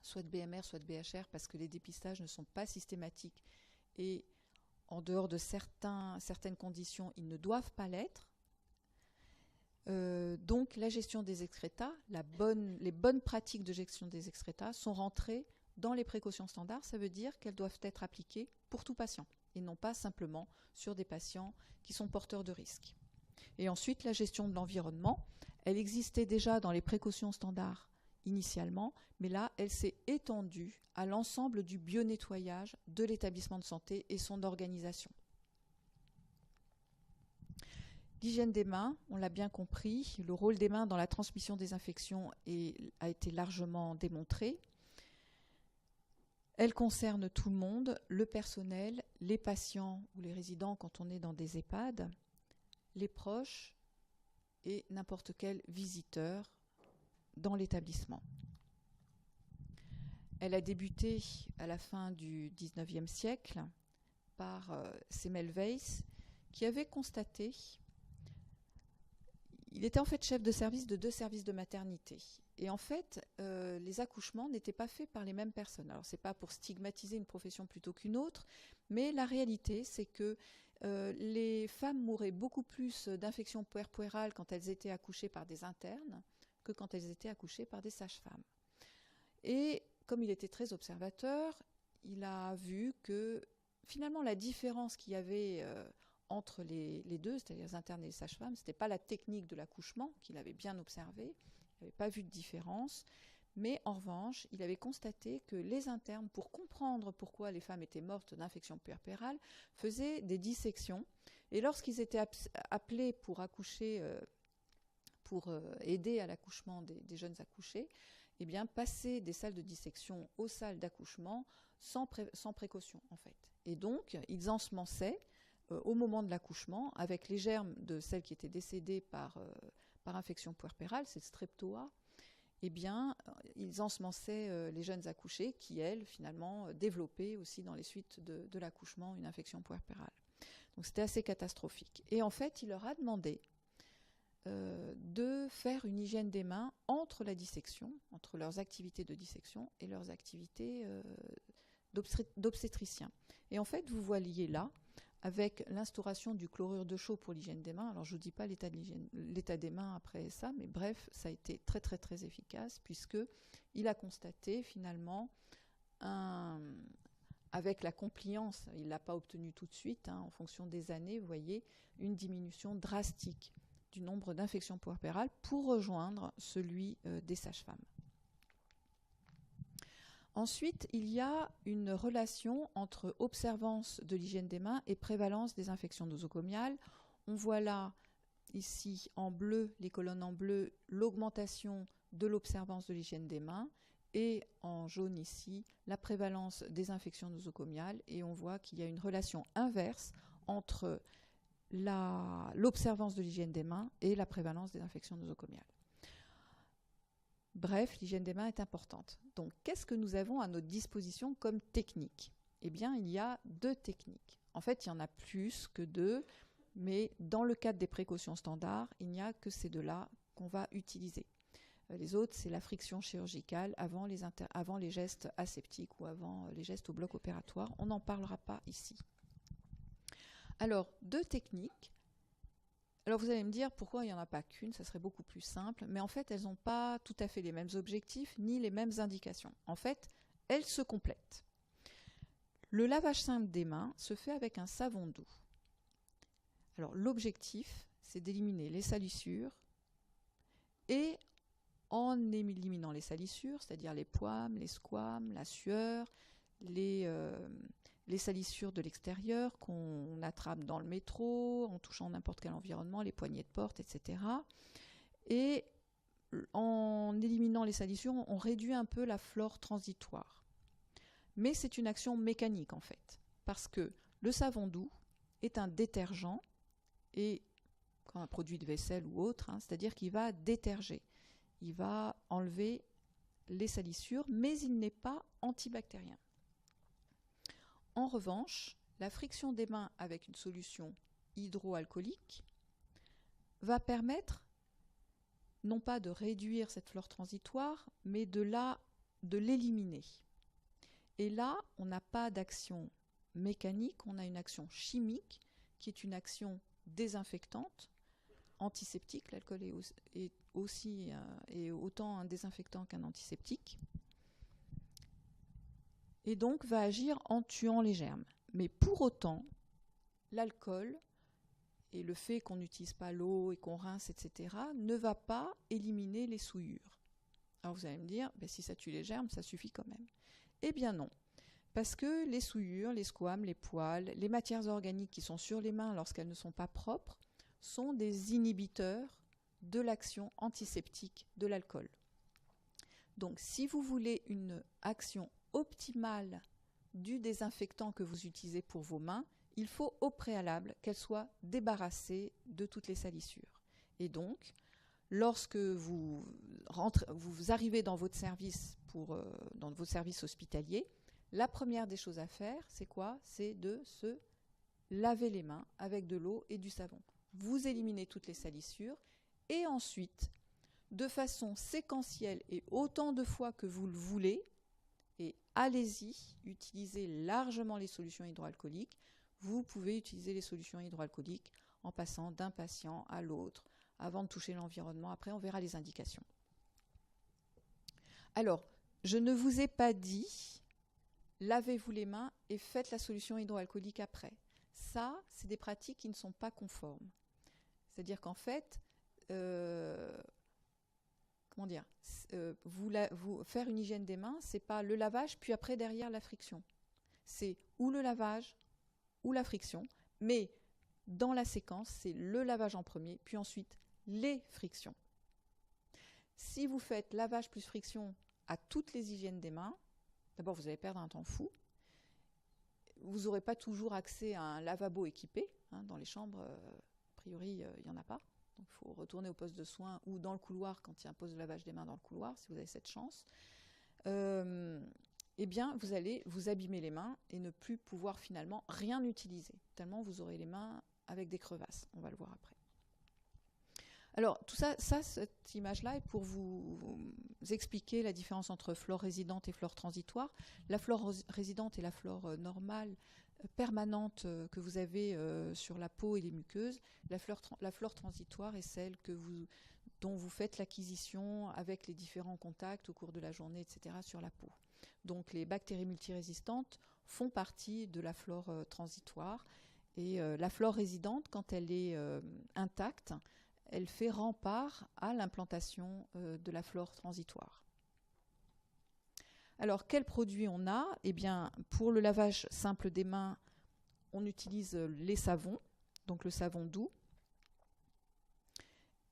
soit de BMR, soit de BHR, parce que les dépistages ne sont pas systématiques et en dehors de certaines conditions, ils ne doivent pas l'être. Donc la gestion des excrétas, les bonnes pratiques de gestion des excrétas sont rentrées dans les précautions standards. Ça veut dire qu'elles doivent être appliquées pour tout patient et non pas simplement sur des patients qui sont porteurs de risques. Et ensuite, la gestion de l'environnement, elle existait déjà dans les précautions standards initialement, mais là, elle s'est étendue à l'ensemble du bio-nettoyage de l'établissement de santé et son organisation. L'hygiène des mains, on l'a bien compris, le rôle des mains dans la transmission des infections a été largement démontré. Elle concerne tout le monde, le personnel, les patients ou les résidents quand on est dans des EHPAD, les proches et n'importe quel visiteur dans l'établissement. Elle a débuté à la fin du XIXe siècle par Semmelweis, qui avait constaté, il était en fait chef de service de 2 services de maternité. Et en fait, les accouchements n'étaient pas faits par les mêmes personnes. Alors, ce n'est pas pour stigmatiser une profession plutôt qu'une autre, mais la réalité, c'est que les femmes mouraient beaucoup plus d'infections puerpérales quand elles étaient accouchées par des internes que quand elles étaient accouchées par des sages-femmes. Et comme il était très observateur, il a vu que finalement la différence qu'il y avait entre les deux, c'est-à-dire les internes et les sages-femmes, ce n'était pas la technique de l'accouchement qu'il avait bien observé, il n'avait pas vu de différence, mais en revanche, il avait constaté que les internes, pour comprendre pourquoi les femmes étaient mortes d'infection puerpérale, faisaient des dissections, et lorsqu'ils étaient appelés pour accoucher, pour aider à l'accouchement des jeunes accouchés, eh bien, passer des salles de dissection aux salles d'accouchement sans précaution, en fait. Et donc, ils ensemençaient au moment de l'accouchement, avec les germes de celles qui étaient décédées par infection puerpérale, c'est le streptoa, eh bien, ils ensemençaient les jeunes accouchées qui, elles, finalement, développaient aussi dans les suites de l'accouchement une infection puerpérale. Donc, c'était assez catastrophique. Et en fait, il leur a demandé de faire une hygiène des mains entre la dissection, entre leurs activités de dissection et leurs activités d'obstétricien. Et en fait, vous voyez là, avec l'instauration du chlorure de chaux pour l'hygiène des mains, alors je ne vous dis pas l'état des mains après ça, mais bref, ça a été très très très efficace, puisqu'il a constaté finalement, avec la compliance, il ne l'a pas obtenu tout de suite, en fonction des années, vous voyez, une diminution drastique du nombre d'infections puerpérales pour rejoindre celui des sages-femmes. Ensuite, il y a une relation entre observance de l'hygiène des mains et prévalence des infections nosocomiales. On voit là, ici, en bleu, les colonnes en bleu, l'augmentation de l'observance de l'hygiène des mains, et en jaune ici, la prévalence des infections nosocomiales, et on voit qu'il y a une relation inverse entre l'observance de l'hygiène des mains et la prévalence des infections nosocomiales. Bref, l'hygiène des mains est importante. Donc, qu'est-ce que nous avons à notre disposition comme technique ? Eh bien, il y a 2 techniques. En fait, il y en a plus que 2, mais dans le cadre des précautions standards, il n'y a que ces 2-là qu'on va utiliser. Les autres, c'est la friction chirurgicale avant les gestes aseptiques ou avant les gestes au bloc opératoire. On n'en parlera pas ici. Alors, 2 techniques. Alors vous allez me dire pourquoi il n'y en a pas qu'une, ça serait beaucoup plus simple, mais en fait elles n'ont pas tout à fait les mêmes objectifs ni les mêmes indications. En fait, elles se complètent. Le lavage simple des mains se fait avec un savon doux. Alors l'objectif, c'est d'éliminer les salissures, et en éliminant les salissures, c'est-à-dire les poils, les squames, la sueur, les salissures de l'extérieur qu'on attrape dans le métro, en touchant n'importe quel environnement, les poignées de porte, etc. Et en éliminant les salissures, on réduit un peu la flore transitoire. Mais c'est une action mécanique en fait, parce que le savon doux est un détergent et comme un produit de vaisselle ou autre, c'est-à-dire qu'il va déterger, il va enlever les salissures, mais il n'est pas antibactérien. En revanche, la friction des mains avec une solution hydroalcoolique va permettre non pas de réduire cette flore transitoire, mais de l'éliminer. Et là, on n'a pas d'action mécanique, on a une action chimique qui est une action désinfectante, antiseptique. L'alcool est aussi est autant un désinfectant qu'un antiseptique. Et donc va agir en tuant les germes. Mais pour autant, l'alcool et le fait qu'on n'utilise pas l'eau et qu'on rince, etc., ne va pas éliminer les souillures. Alors vous allez me dire, si ça tue les germes, ça suffit quand même. Eh bien non, parce que les souillures, les squames, les poils, les matières organiques qui sont sur les mains lorsqu'elles ne sont pas propres, sont des inhibiteurs de l'action antiseptique de l'alcool. Donc si vous voulez une action optimale du désinfectant que vous utilisez pour vos mains, il faut au préalable qu'elle soit débarrassée de toutes les salissures. Et donc, lorsque vous arrivez dans votre service, dans votre service hospitalier, la première des choses à faire, c'est quoi? C'est de se laver les mains avec de l'eau et du savon. Vous éliminez toutes les salissures et ensuite, de façon séquentielle et autant de fois que vous le voulez, et allez-y, utilisez largement les solutions hydroalcooliques. Vous pouvez utiliser les solutions hydroalcooliques en passant d'un patient à l'autre, avant de toucher l'environnement. Après, on verra les indications. Alors, je ne vous ai pas dit, lavez-vous les mains et faites la solution hydroalcoolique après. Ça, c'est des pratiques qui ne sont pas conformes. C'est-à-dire qu'en fait, faire une hygiène des mains, c'est pas le lavage, puis après derrière la friction. C'est ou le lavage ou la friction, mais dans la séquence, c'est le lavage en premier, puis ensuite les frictions. Si vous faites lavage plus friction à toutes les hygiènes des mains, d'abord vous allez perdre un temps fou. Vous n'aurez pas toujours accès à un lavabo équipé. Dans les chambres, a priori, il n'y en a pas. Donc il faut retourner au poste de soins ou dans le couloir quand il y a un poste de lavage des mains dans le couloir, si vous avez cette chance. Eh bien, vous allez vous abîmer les mains et ne plus pouvoir finalement rien utiliser, tellement vous aurez les mains avec des crevasses. On va le voir après. Alors, tout ça, cette image-là est pour vous expliquer la différence entre flore résidente et flore transitoire. La flore résidente est la flore normale, permanente que vous avez sur la peau et les muqueuses. La flore transitoire est celle dont vous faites l'acquisition avec les différents contacts au cours de la journée, etc., sur la peau. Donc les bactéries multirésistantes font partie de la flore transitoire. Et la flore résidente, quand elle est intacte, elle fait rempart à l'implantation de la flore transitoire. Alors, quels produits on a? Eh bien, pour le lavage simple des mains, on utilise les savons, donc le savon doux.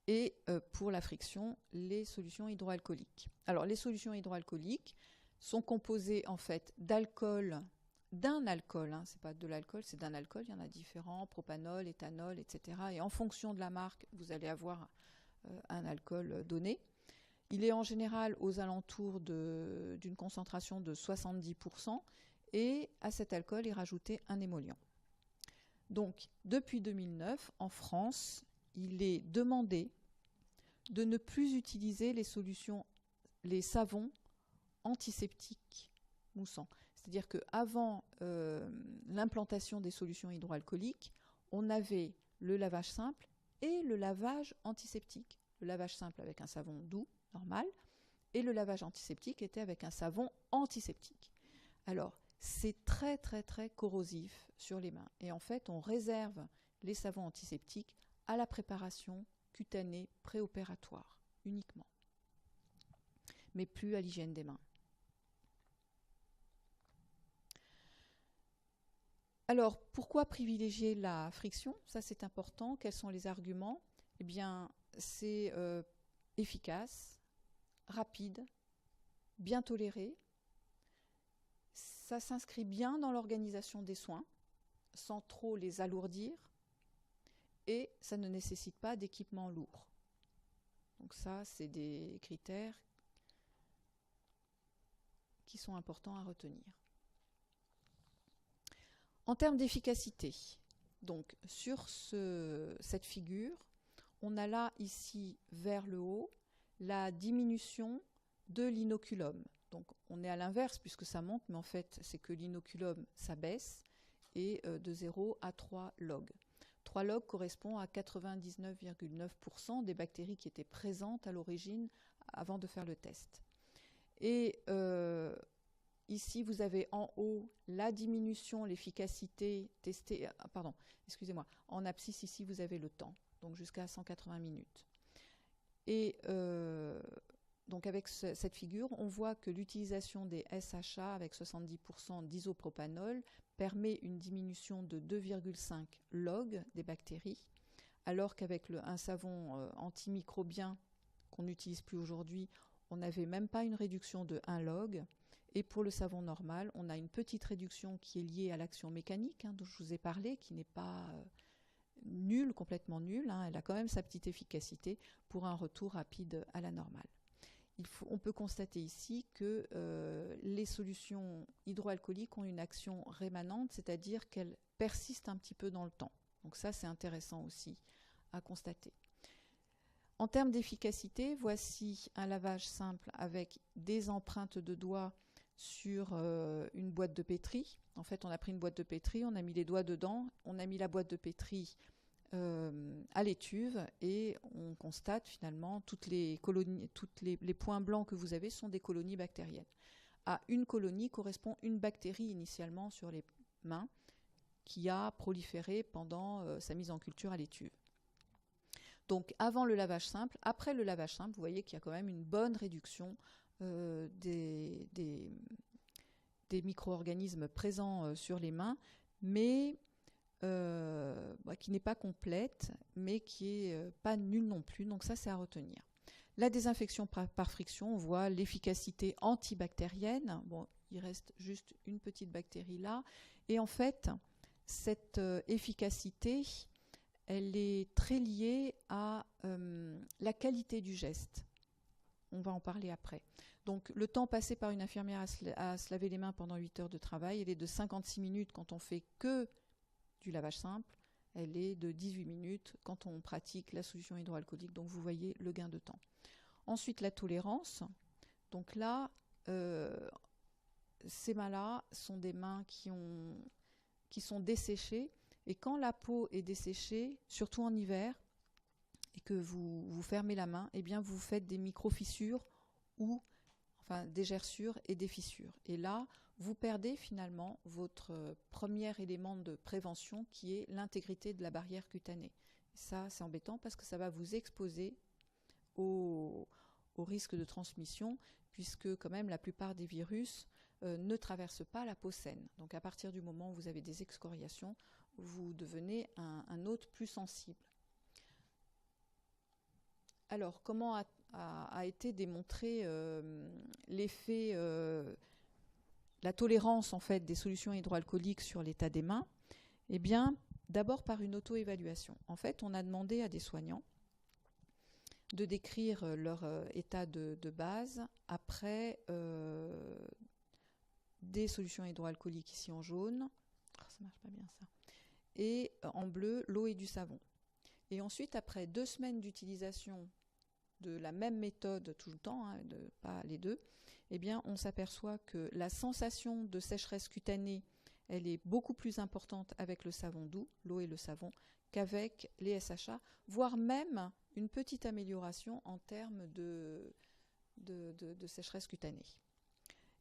Et pour la friction, les solutions hydroalcooliques. Alors, les solutions hydroalcooliques sont composées en fait d'alcool, d'un alcool, c'est pas de l'alcool, c'est d'un alcool, il y en a différents, propanol, éthanol, etc. Et en fonction de la marque, vous allez avoir un alcool donné. Il est en général aux alentours d'une concentration de 70% et à cet alcool est rajouté un émollient. Donc, depuis 2009, en France, il est demandé de ne plus utiliser les savons antiseptiques moussants. C'est-à-dire qu'avant l'implantation des solutions hydroalcooliques, on avait le lavage simple et le lavage antiseptique. Le lavage simple avec un savon doux, normal, et le lavage antiseptique était avec un savon antiseptique. Alors, c'est très très très corrosif sur les mains. Et en fait, on réserve les savons antiseptiques à la préparation cutanée préopératoire uniquement, mais plus à l'hygiène des mains. Alors, pourquoi privilégier la friction? Ça, c'est important. Quels sont les arguments? Eh bien, c'est efficace, rapide, bien toléré. Ça s'inscrit bien dans l'organisation des soins, sans trop les alourdir, et ça ne nécessite pas d'équipement lourd. Donc ça, c'est des critères qui sont importants à retenir. En termes d'efficacité, donc sur cette figure, on a là, ici, vers le haut, la diminution de l'inoculum. Donc on est à l'inverse puisque ça monte, mais en fait, c'est que l'inoculum, ça baisse, et de 0 à 3 logs. 3 logs correspond à 99,9% des bactéries qui étaient présentes à l'origine avant de faire le test. Et ici, vous avez en haut la diminution, l'efficacité testée. Pardon, excusez-moi. En abscisse, ici, vous avez le temps, donc jusqu'à 180 minutes. Et donc avec cette figure, on voit que l'utilisation des SHA avec 70% d'isopropanol permet une diminution de 2,5 log des bactéries, alors qu'avec un savon antimicrobien qu'on n'utilise plus aujourd'hui, on n'avait même pas une réduction de 1 log. Et pour le savon normal, on a une petite réduction qui est liée à l'action mécanique, dont je vous ai parlé, qui n'est pas nulle, complètement nulle. Elle a quand même sa petite efficacité pour un retour rapide à la normale. On peut constater ici que les solutions hydroalcooliques ont une action rémanente, c'est-à-dire qu'elles persistent un petit peu dans le temps. Donc ça, c'est intéressant aussi à constater. En termes d'efficacité, voici un lavage simple avec des empreintes de doigts sur une boîte de pétri. En fait, on a pris une boîte de pétri, on a mis les doigts dedans, on a mis la boîte de pétri à l'étuve et on constate finalement toutes les colonies, les points blancs que vous avez sont des colonies bactériennes. À une colonie correspond une bactérie initialement sur les mains qui a proliféré pendant sa mise en culture à l'étuve. Donc avant le lavage simple, après le lavage simple, vous voyez qu'il y a quand même une bonne réduction des micro-organismes présents sur les mains, mais qui n'est pas complète, mais qui n'est pas nulle non plus. Donc ça, c'est à retenir. La désinfection par friction, on voit l'efficacité antibactérienne. Bon, il reste juste une petite bactérie là. Et en fait, cette efficacité, elle est très liée à la qualité du geste. On va en parler après. Donc, le temps passé par une infirmière à se laver les mains pendant 8 heures de travail, elle est de 56 minutes quand on fait que du lavage simple, elle est de 18 minutes quand on pratique la solution hydroalcoolique. Donc vous voyez le gain de temps. Ensuite, la tolérance. Donc là, ces mains-là sont des mains qui sont desséchées. Et quand la peau est desséchée, surtout en hiver, et que vous fermez la main, eh bien vous faites des micro-fissures ou des gerçures et des fissures. Et là, vous perdez finalement votre premier élément de prévention qui est l'intégrité de la barrière cutanée. Ça, c'est embêtant parce que ça va vous exposer au risque de transmission puisque quand même la plupart des virus ne traversent pas la peau saine. Donc à partir du moment où vous avez des excoriations, vous devenez un hôte plus sensible. Alors, comment a été démontré l'effet, la tolérance en fait des solutions hydroalcooliques sur l'état des mains? Eh bien, d'abord par une auto-évaluation. En fait, on a demandé à des soignants de décrire leur état de base après des solutions hydroalcooliques ici en jaune. Oh, ça marche pas bien ça. Et en bleu, l'eau et du savon. Et ensuite, après 2 semaines d'utilisation de la même méthode tout le temps, pas les deux, eh bien, on s'aperçoit que la sensation de sécheresse cutanée, elle est beaucoup plus importante avec le savon doux, l'eau et le savon, qu'avec les SHA, voire même une petite amélioration en termes de sécheresse cutanée.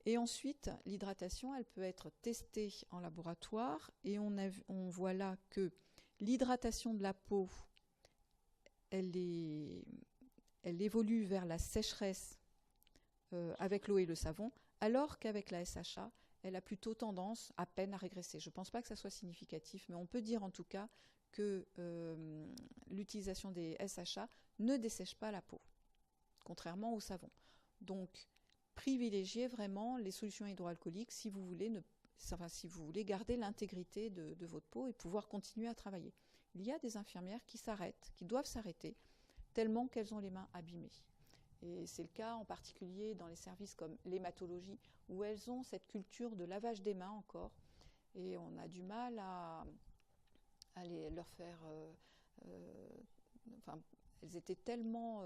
Et ensuite, l'hydratation, elle peut être testée en laboratoire et on voit là que l'hydratation de la peau, elle évolue vers la sécheresse avec l'eau et le savon, alors qu'avec la SHA, elle a plutôt tendance à peine à régresser. Je ne pense pas que ça soit significatif, mais on peut dire en tout cas que l'utilisation des SHA ne dessèche pas la peau. contrairement au savon. Donc, privilégiez vraiment les solutions hydroalcooliques si vous voulez, si vous voulez garder l'intégrité de votre peau et pouvoir continuer à travailler. Il y a des infirmières qui s'arrêtent, qui doivent s'arrêter, tellement qu'elles ont les mains abîmées. Et c'est le cas en particulier dans les services comme l'hématologie, où elles ont cette culture de lavage des mains encore, et on a du mal à leur faire... elles étaient tellement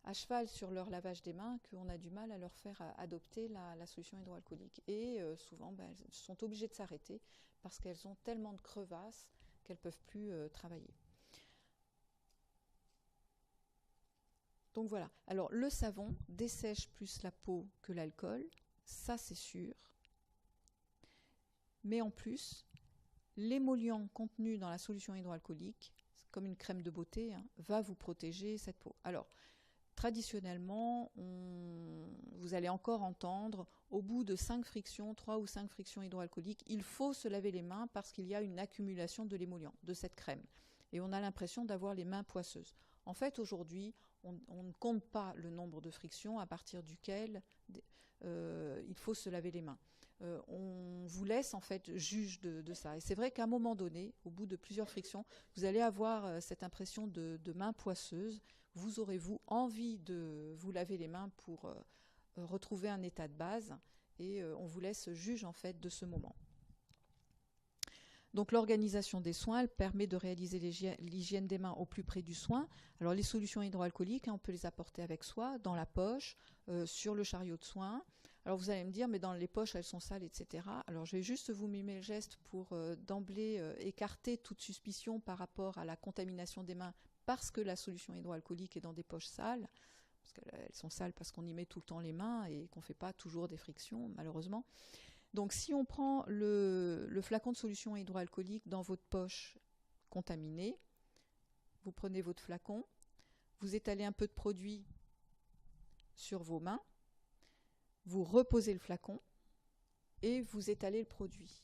à cheval sur leur lavage des mains qu'on a du mal à leur faire adopter la solution hydroalcoolique. Et souvent, elles sont obligées de s'arrêter parce qu'elles ont tellement de crevasses qu'elles ne peuvent plus travailler. Donc voilà. Alors le savon dessèche plus la peau que l'alcool, ça c'est sûr. Mais en plus, l'émollient contenu dans la solution hydroalcoolique, comme une crème de beauté, va vous protéger cette peau. Alors, traditionnellement, vous allez encore entendre, au bout de 5 frictions, 3 ou 5 frictions hydroalcooliques, il faut se laver les mains parce qu'il y a une accumulation de l'émollient, de cette crème. Et on a l'impression d'avoir les mains poisseuses. En fait, aujourd'hui, on ne compte pas le nombre de frictions à partir duquel il faut se laver les mains. On vous laisse en fait juge de ça. Et c'est vrai qu'à un moment donné, au bout de plusieurs frictions, vous allez avoir cette impression de mains poisseuses. Vous aurez-vous envie de vous laver les mains pour retrouver un état de base, et on vous laisse juge en fait de ce moment. Donc l'organisation des soins, elle permet de réaliser l'hygiène des mains au plus près du soin. Alors les solutions hydroalcooliques, on peut les apporter avec soi, dans la poche, sur le chariot de soins. Alors vous allez me dire, mais dans les poches, elles sont sales, etc. Alors je vais juste vous mimer le geste pour d'emblée écarter toute suspicion par rapport à la contamination des mains parce que la solution hydroalcoolique est dans des poches sales. Parce qu'elles sont sales parce qu'on y met tout le temps les mains et qu'on ne fait pas toujours des frictions, malheureusement. Donc si on prend le flacon de solution hydroalcoolique dans votre poche contaminée, vous prenez votre flacon, vous étalez un peu de produit sur vos mains, vous reposez le flacon et vous étalez le produit.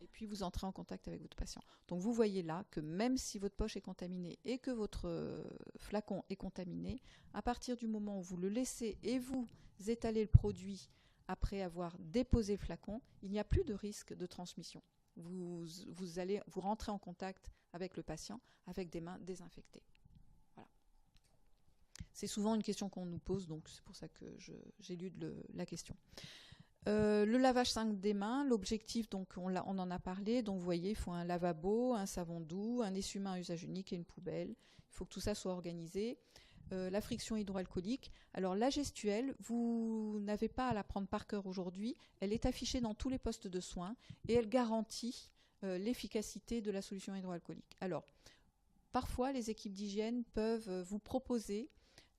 Et puis vous entrez en contact avec votre patient. Donc vous voyez là que même si votre poche est contaminée et que votre flacon est contaminé, à partir du moment où vous le laissez et vous étalez le produit après avoir déposé le flacon, il n'y a plus de risque de transmission. Vous rentrez en contact avec le patient avec des mains désinfectées. Voilà. C'est souvent une question qu'on nous pose, donc c'est pour ça que j'ai lu la question. Le lavage 5 des mains, l'objectif, donc on en a parlé, donc vous voyez, il faut un lavabo, un savon doux, un essuie-main à usage unique et une poubelle. Il faut que tout ça soit organisé. La friction hydroalcoolique. Alors la gestuelle, vous n'avez pas à la prendre par cœur aujourd'hui, elle est affichée dans tous les postes de soins et elle garantit l'efficacité de la solution hydroalcoolique. Alors, parfois les équipes d'hygiène peuvent vous proposer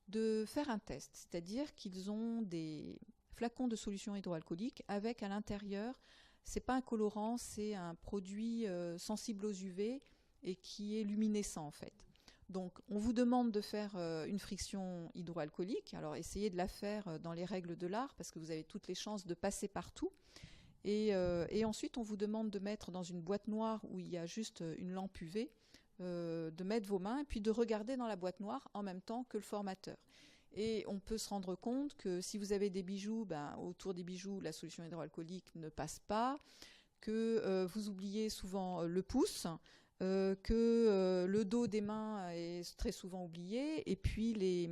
de faire un test, c'est-à-dire qu'ils ont des flacons de solution hydroalcoolique avec à l'intérieur, c'est pas un colorant, c'est un produit sensible aux UV et qui est luminescent en fait. Donc, on vous demande de faire une friction hydroalcoolique. Alors, essayez de la faire dans les règles de l'art parce que vous avez toutes les chances de passer partout. Et ensuite, on vous demande de mettre dans une boîte noire où il y a juste une lampe UV, de mettre vos mains et puis de regarder dans la boîte noire en même temps que le formateur. Et on peut se rendre compte que si vous avez des bijoux, autour des bijoux, la solution hydroalcoolique ne passe pas, que vous oubliez souvent le pouce, que le dos des mains est très souvent oublié, et puis les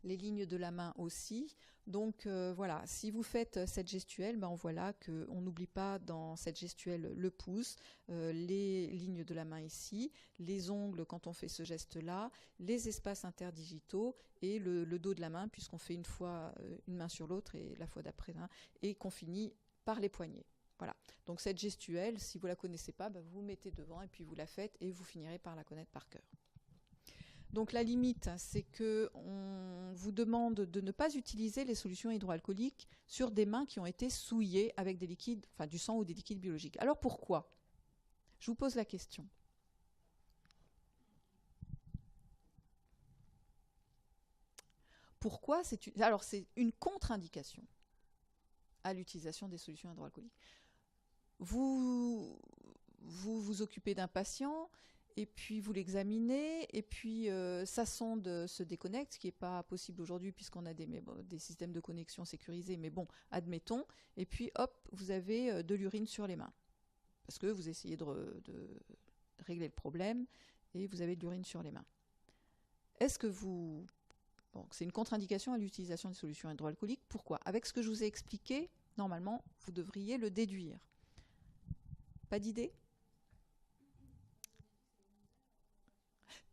lignes de la main aussi. Donc voilà, si vous faites cette gestuelle, on voit là qu'on n'oublie pas dans cette gestuelle le pouce, les lignes de la main ici, les ongles quand on fait ce geste-là, les espaces interdigitaux et le dos de la main, puisqu'on fait une fois une main sur l'autre et la fois d'après, et qu'on finit par les poignets. Voilà. Donc cette gestuelle, si vous ne la connaissez pas, vous mettez devant et puis vous la faites et vous finirez par la connaître par cœur. Donc la limite, c'est qu'on vous demande de ne pas utiliser les solutions hydroalcooliques sur des mains qui ont été souillées avec des liquides, enfin du sang ou des liquides biologiques. Alors pourquoi ? Je vous pose la question. Pourquoi ? Alors c'est une contre-indication à l'utilisation des solutions hydroalcooliques. Vous vous occupez d'un patient et puis vous l'examinez, et puis sa sonde se déconnecte, ce qui n'est pas possible aujourd'hui puisqu'on a des systèmes de connexion sécurisés, mais bon, admettons, et puis hop, vous avez de l'urine sur les mains. Parce que vous essayez de régler le problème, et vous avez de l'urine sur les mains. Est-ce que vous... Bon, c'est une contre-indication à l'utilisation des solutions hydroalcooliques. Pourquoi? Avec ce que je vous ai expliqué, normalement, vous devriez le déduire. Pas d'idée?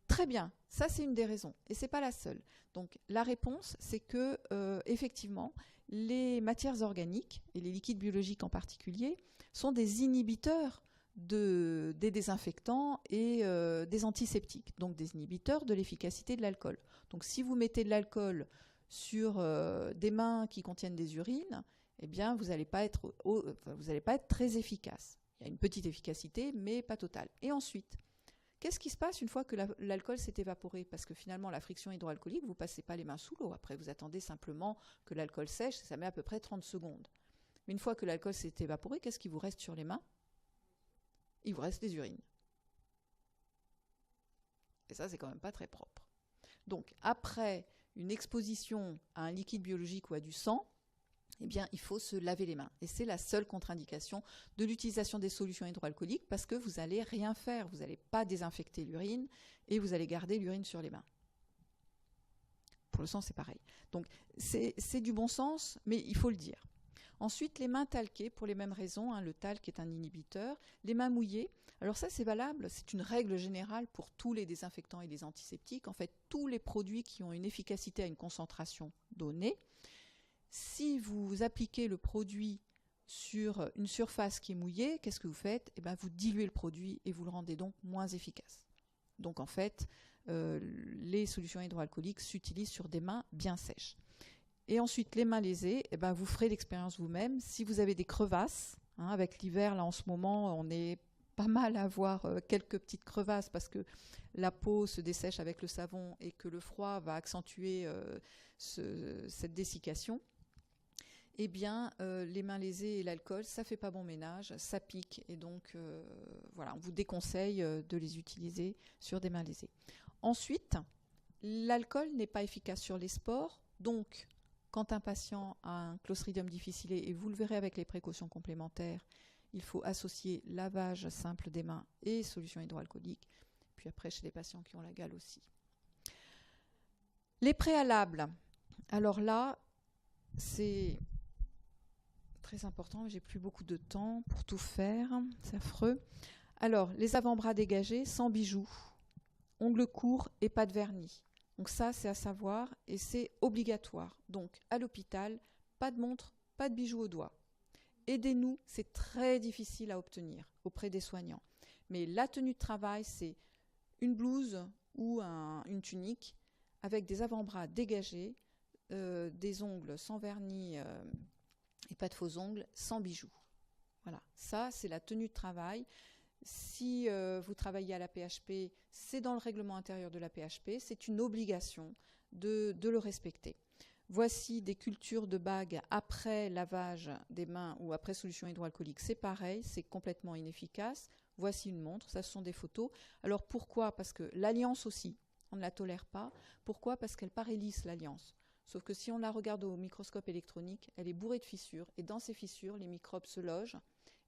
Très bien, ça c'est une des raisons, et c'est pas la seule. Donc la réponse, c'est que effectivement, les matières organiques, et les liquides biologiques en particulier, sont des inhibiteurs des désinfectants et des antiseptiques, donc des inhibiteurs de l'efficacité de l'alcool. Donc si vous mettez de l'alcool sur des mains qui contiennent des urines, eh bien vous n'allez pas être très efficace. Il y a une petite efficacité, mais pas totale. Et ensuite, qu'est-ce qui se passe une fois que l'alcool s'est évaporé? Parce que finalement, la friction hydroalcoolique, vous ne passez pas les mains sous l'eau. Après, vous attendez simplement que l'alcool sèche, ça met à peu près 30 secondes. Mais une fois que l'alcool s'est évaporé, qu'est-ce qui vous reste sur les mains? Il vous reste des urines. Et ça, c'est quand même pas très propre. Donc, après une exposition à un liquide biologique ou à du sang, eh bien, il faut se laver les mains. Et c'est la seule contre-indication de l'utilisation des solutions hydroalcooliques parce que vous n'allez rien faire. Vous n'allez pas désinfecter l'urine et vous allez garder l'urine sur les mains. Pour le sang, c'est pareil. Donc, c'est du bon sens, mais il faut le dire. Ensuite, les mains talquées, pour les mêmes raisons, hein, le talc est un inhibiteur. Les mains mouillées, alors ça c'est valable, c'est une règle générale pour tous les désinfectants et les antiseptiques. En fait, tous les produits qui ont une efficacité à une concentration donnée, si vous appliquez le produit sur une surface qui est mouillée, qu'est-ce que vous faites? Eh bien, vous diluez le produit et vous le rendez donc moins efficace. Donc en fait, les solutions hydroalcooliques s'utilisent sur des mains bien sèches. Et ensuite, les mains lésées, eh ben, vous ferez l'expérience vous-même. Si vous avez des crevasses, hein, avec l'hiver, là en ce moment, on est pas mal à avoir quelques petites crevasses parce que la peau se dessèche avec le savon et que le froid va accentuer cette dessiccation. Eh bien, les mains lésées et l'alcool, ça ne fait pas bon ménage, ça pique. Et donc, voilà, on vous déconseille de les utiliser sur des mains lésées. Ensuite, l'alcool n'est pas efficace sur les spores. Donc, quand un patient a un Clostridium difficile, et vous le verrez avec les précautions complémentaires, il faut associer lavage simple des mains et solution hydroalcoolique. Puis après, chez les patients qui ont la gale aussi. Les préalables. Alors là, c'est très important, j'ai plus beaucoup de temps pour tout faire, c'est affreux. Alors, les avant-bras dégagés, sans bijoux, ongles courts et pas de vernis. Donc ça, c'est à savoir et c'est obligatoire. Donc, à l'hôpital, pas de montre, pas de bijoux aux doigts. Aidez-nous, c'est très difficile à obtenir auprès des soignants. Mais la tenue de travail, c'est une blouse ou une tunique avec des avant-bras dégagés, des ongles sans vernis et pas de faux ongles, sans bijoux. Voilà, ça c'est la tenue de travail. Si vous travaillez à la PHP, c'est dans le règlement intérieur de la PHP, c'est une obligation de le respecter. Voici des cultures de bagues après lavage des mains ou après solution hydroalcoolique. C'est pareil, c'est complètement inefficace. Voici une montre, ça ce sont des photos. Alors pourquoi? Parce que l'alliance aussi, on ne la tolère pas. Pourquoi? Parce qu'elle paraît lisse, l'alliance. Sauf que si on la regarde au microscope électronique, elle est bourrée de fissures. Et dans ces fissures, les microbes se logent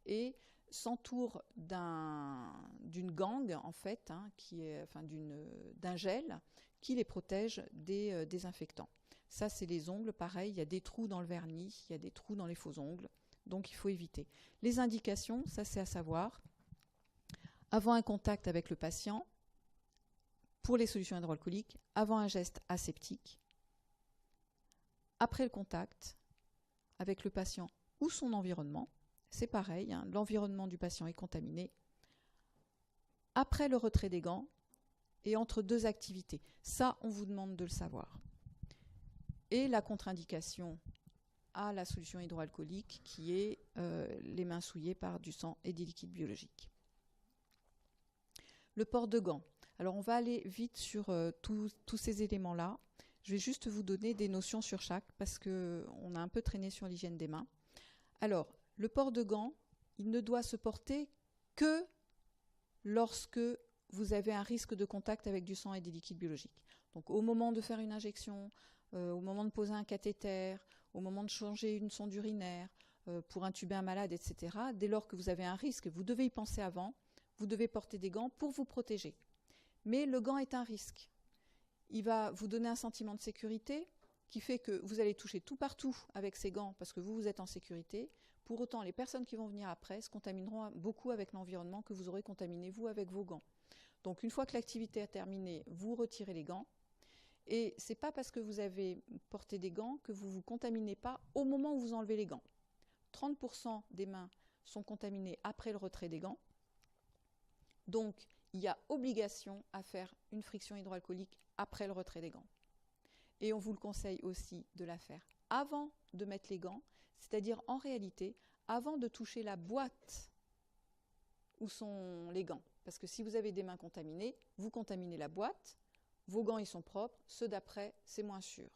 et s'entourent d'une gangue, en fait, hein, d'un gel qui les protège des désinfectants. Ça, c'est les ongles, pareil, il y a des trous dans le vernis, il y a des trous dans les faux ongles, donc il faut éviter. Les indications, ça c'est à savoir, avant un contact avec le patient, pour les solutions hydroalcooliques, avant un geste aseptique, après le contact avec le patient ou son environnement, c'est pareil, hein, l'environnement du patient est contaminé, après le retrait des gants et entre deux activités. Ça, on vous demande de le savoir. Et la contre-indication à la solution hydroalcoolique qui est les mains souillées par du sang et des liquides biologiques. Le port de gants. Alors on va aller vite sur tous ces éléments-là. Je vais juste vous donner des notions sur chaque parce qu'on a un peu traîné sur l'hygiène des mains. Alors, le port de gants, il ne doit se porter que lorsque vous avez un risque de contact avec du sang et des liquides biologiques. Donc au moment de faire une injection, au moment de poser un cathéter, au moment de changer une sonde urinaire, pour intuber un malade, etc., dès lors que vous avez un risque, vous devez y penser avant, vous devez porter des gants pour vous protéger. Mais le gant est un risque. Il va vous donner un sentiment de sécurité qui fait que vous allez toucher tout partout avec ces gants parce que vous êtes en sécurité. Pour autant, les personnes qui vont venir après se contamineront beaucoup avec l'environnement que vous aurez contaminé, vous, avec vos gants. Donc, une fois que l'activité est terminée, vous retirez les gants. Et ce n'est pas parce que vous avez porté des gants que vous ne vous contaminez pas au moment où vous enlevez les gants. 30% des mains sont contaminées après le retrait des gants. Donc, il y a obligation à faire une friction hydroalcoolique après le retrait des gants. Et on vous le conseille aussi de la faire avant de mettre les gants, c'est-à-dire en réalité, avant de toucher la boîte où sont les gants. Parce que si vous avez des mains contaminées, vous contaminez la boîte, vos gants ils sont propres, ceux d'après, c'est moins sûr.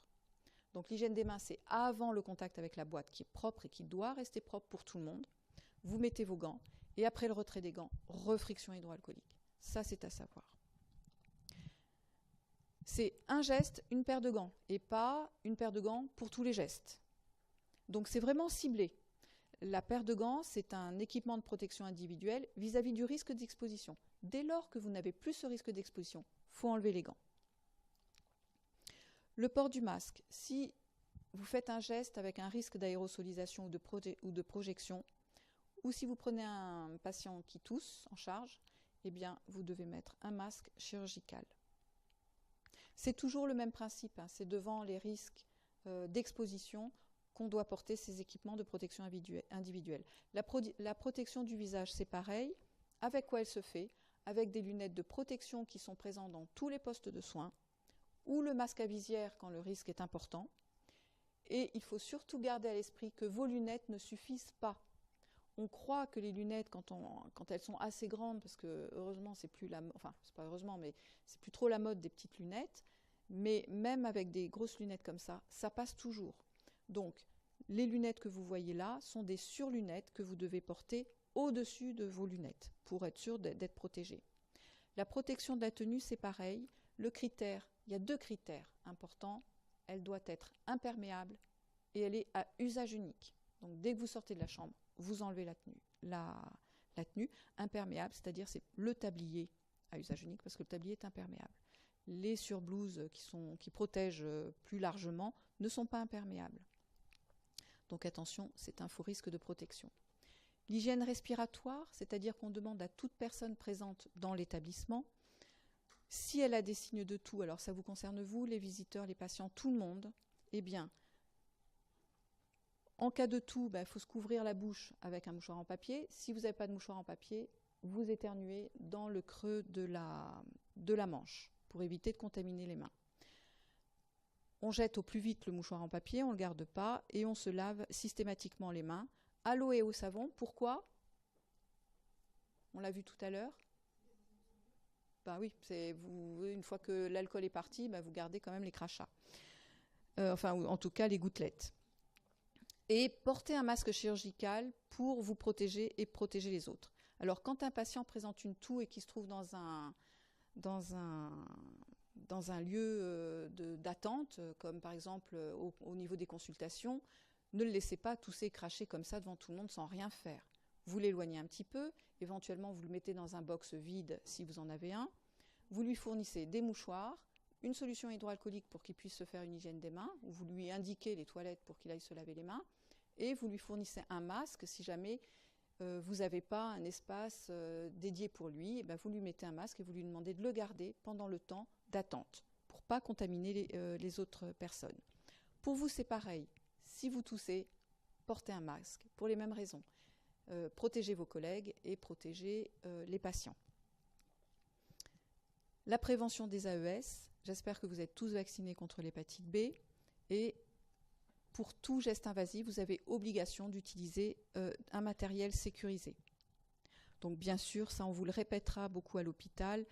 Donc l'hygiène des mains, c'est avant le contact avec la boîte qui est propre et qui doit rester propre pour tout le monde. Vous mettez vos gants et après le retrait des gants, refriction hydroalcoolique. Ça, c'est à savoir. C'est un geste, une paire de gants, et pas une paire de gants pour tous les gestes. Donc c'est vraiment ciblé. La paire de gants, c'est un équipement de protection individuelle vis-à-vis du risque d'exposition. Dès lors que vous n'avez plus ce risque d'exposition, il faut enlever les gants. Le port du masque. Si vous faites un geste avec un risque d'aérosolisation ou de projection, ou si vous prenez un patient qui tousse en charge, eh bien, vous devez mettre un masque chirurgical. C'est toujours le même principe, hein, c'est devant les risques d'exposition qu'on doit porter ces équipements de protection individuelle. La protection du visage, c'est pareil. Avec quoi elle se fait? Avec des lunettes de protection qui sont présentes dans tous les postes de soins, ou le masque à visière quand le risque est important. Et il faut surtout garder à l'esprit que vos lunettes ne suffisent pas. On croit que les lunettes, quand elles sont assez grandes, parce que heureusement, c'est plus enfin, c'est pas heureusement, mais c'est plus trop la mode des petites lunettes, mais même avec des grosses lunettes comme ça passe toujours. Donc, les lunettes que vous voyez là sont des surlunettes que vous devez porter au-dessus de vos lunettes pour être sûr d'être protégé. La protection de la tenue, c'est pareil. Le critère, il y a 2 critères importants. Elle doit être imperméable et elle est à usage unique. Donc, dès que vous sortez de la chambre, vous enlevez la tenue imperméable, c'est-à-dire c'est le tablier à usage unique parce que le tablier est imperméable. Les surblouses qui protègent plus largement ne sont pas imperméables. Donc attention, c'est un faux risque de protection. L'hygiène respiratoire, c'est-à-dire qu'on demande à toute personne présente dans l'établissement, si elle a des signes de toux, alors ça vous concerne vous, les visiteurs, les patients, tout le monde, eh bien, en cas de toux, il faut se couvrir la bouche avec un mouchoir en papier. Si vous n'avez pas de mouchoir en papier, vous éternuez dans le creux de la manche pour éviter de contaminer les mains. On jette au plus vite le mouchoir en papier, on ne le garde pas et on se lave systématiquement les mains à l'eau et au savon. Pourquoi? On l'a vu tout à l'heure. Oui, une fois que l'alcool est parti, vous gardez quand même les crachats. Ou en tout cas les gouttelettes. Et porter un masque chirurgical pour vous protéger et protéger les autres. Alors, quand un patient présente une toux et qui se trouve dans un lieu d'attente, comme par exemple au niveau des consultations, ne le laissez pas tousser et cracher comme ça devant tout le monde sans rien faire. Vous l'éloignez un petit peu, éventuellement vous le mettez dans un box vide si vous en avez un. Vous lui fournissez des mouchoirs, une solution hydroalcoolique pour qu'il puisse se faire une hygiène des mains, ou vous lui indiquez les toilettes pour qu'il aille se laver les mains, et vous lui fournissez un masque si jamais vous n'avez pas un espace dédié pour lui, vous lui mettez un masque et vous lui demandez de le garder pendant le temps d'attente pour ne pas contaminer les autres personnes. Pour vous, c'est pareil. Si vous toussez, portez un masque pour les mêmes raisons. Protégez vos collègues et protégez les patients. La prévention des AES, j'espère que vous êtes tous vaccinés contre l'hépatite B et pour tout geste invasif, vous avez obligation d'utiliser un matériel sécurisé. Donc bien sûr, ça on vous le répétera beaucoup à l'hôpital,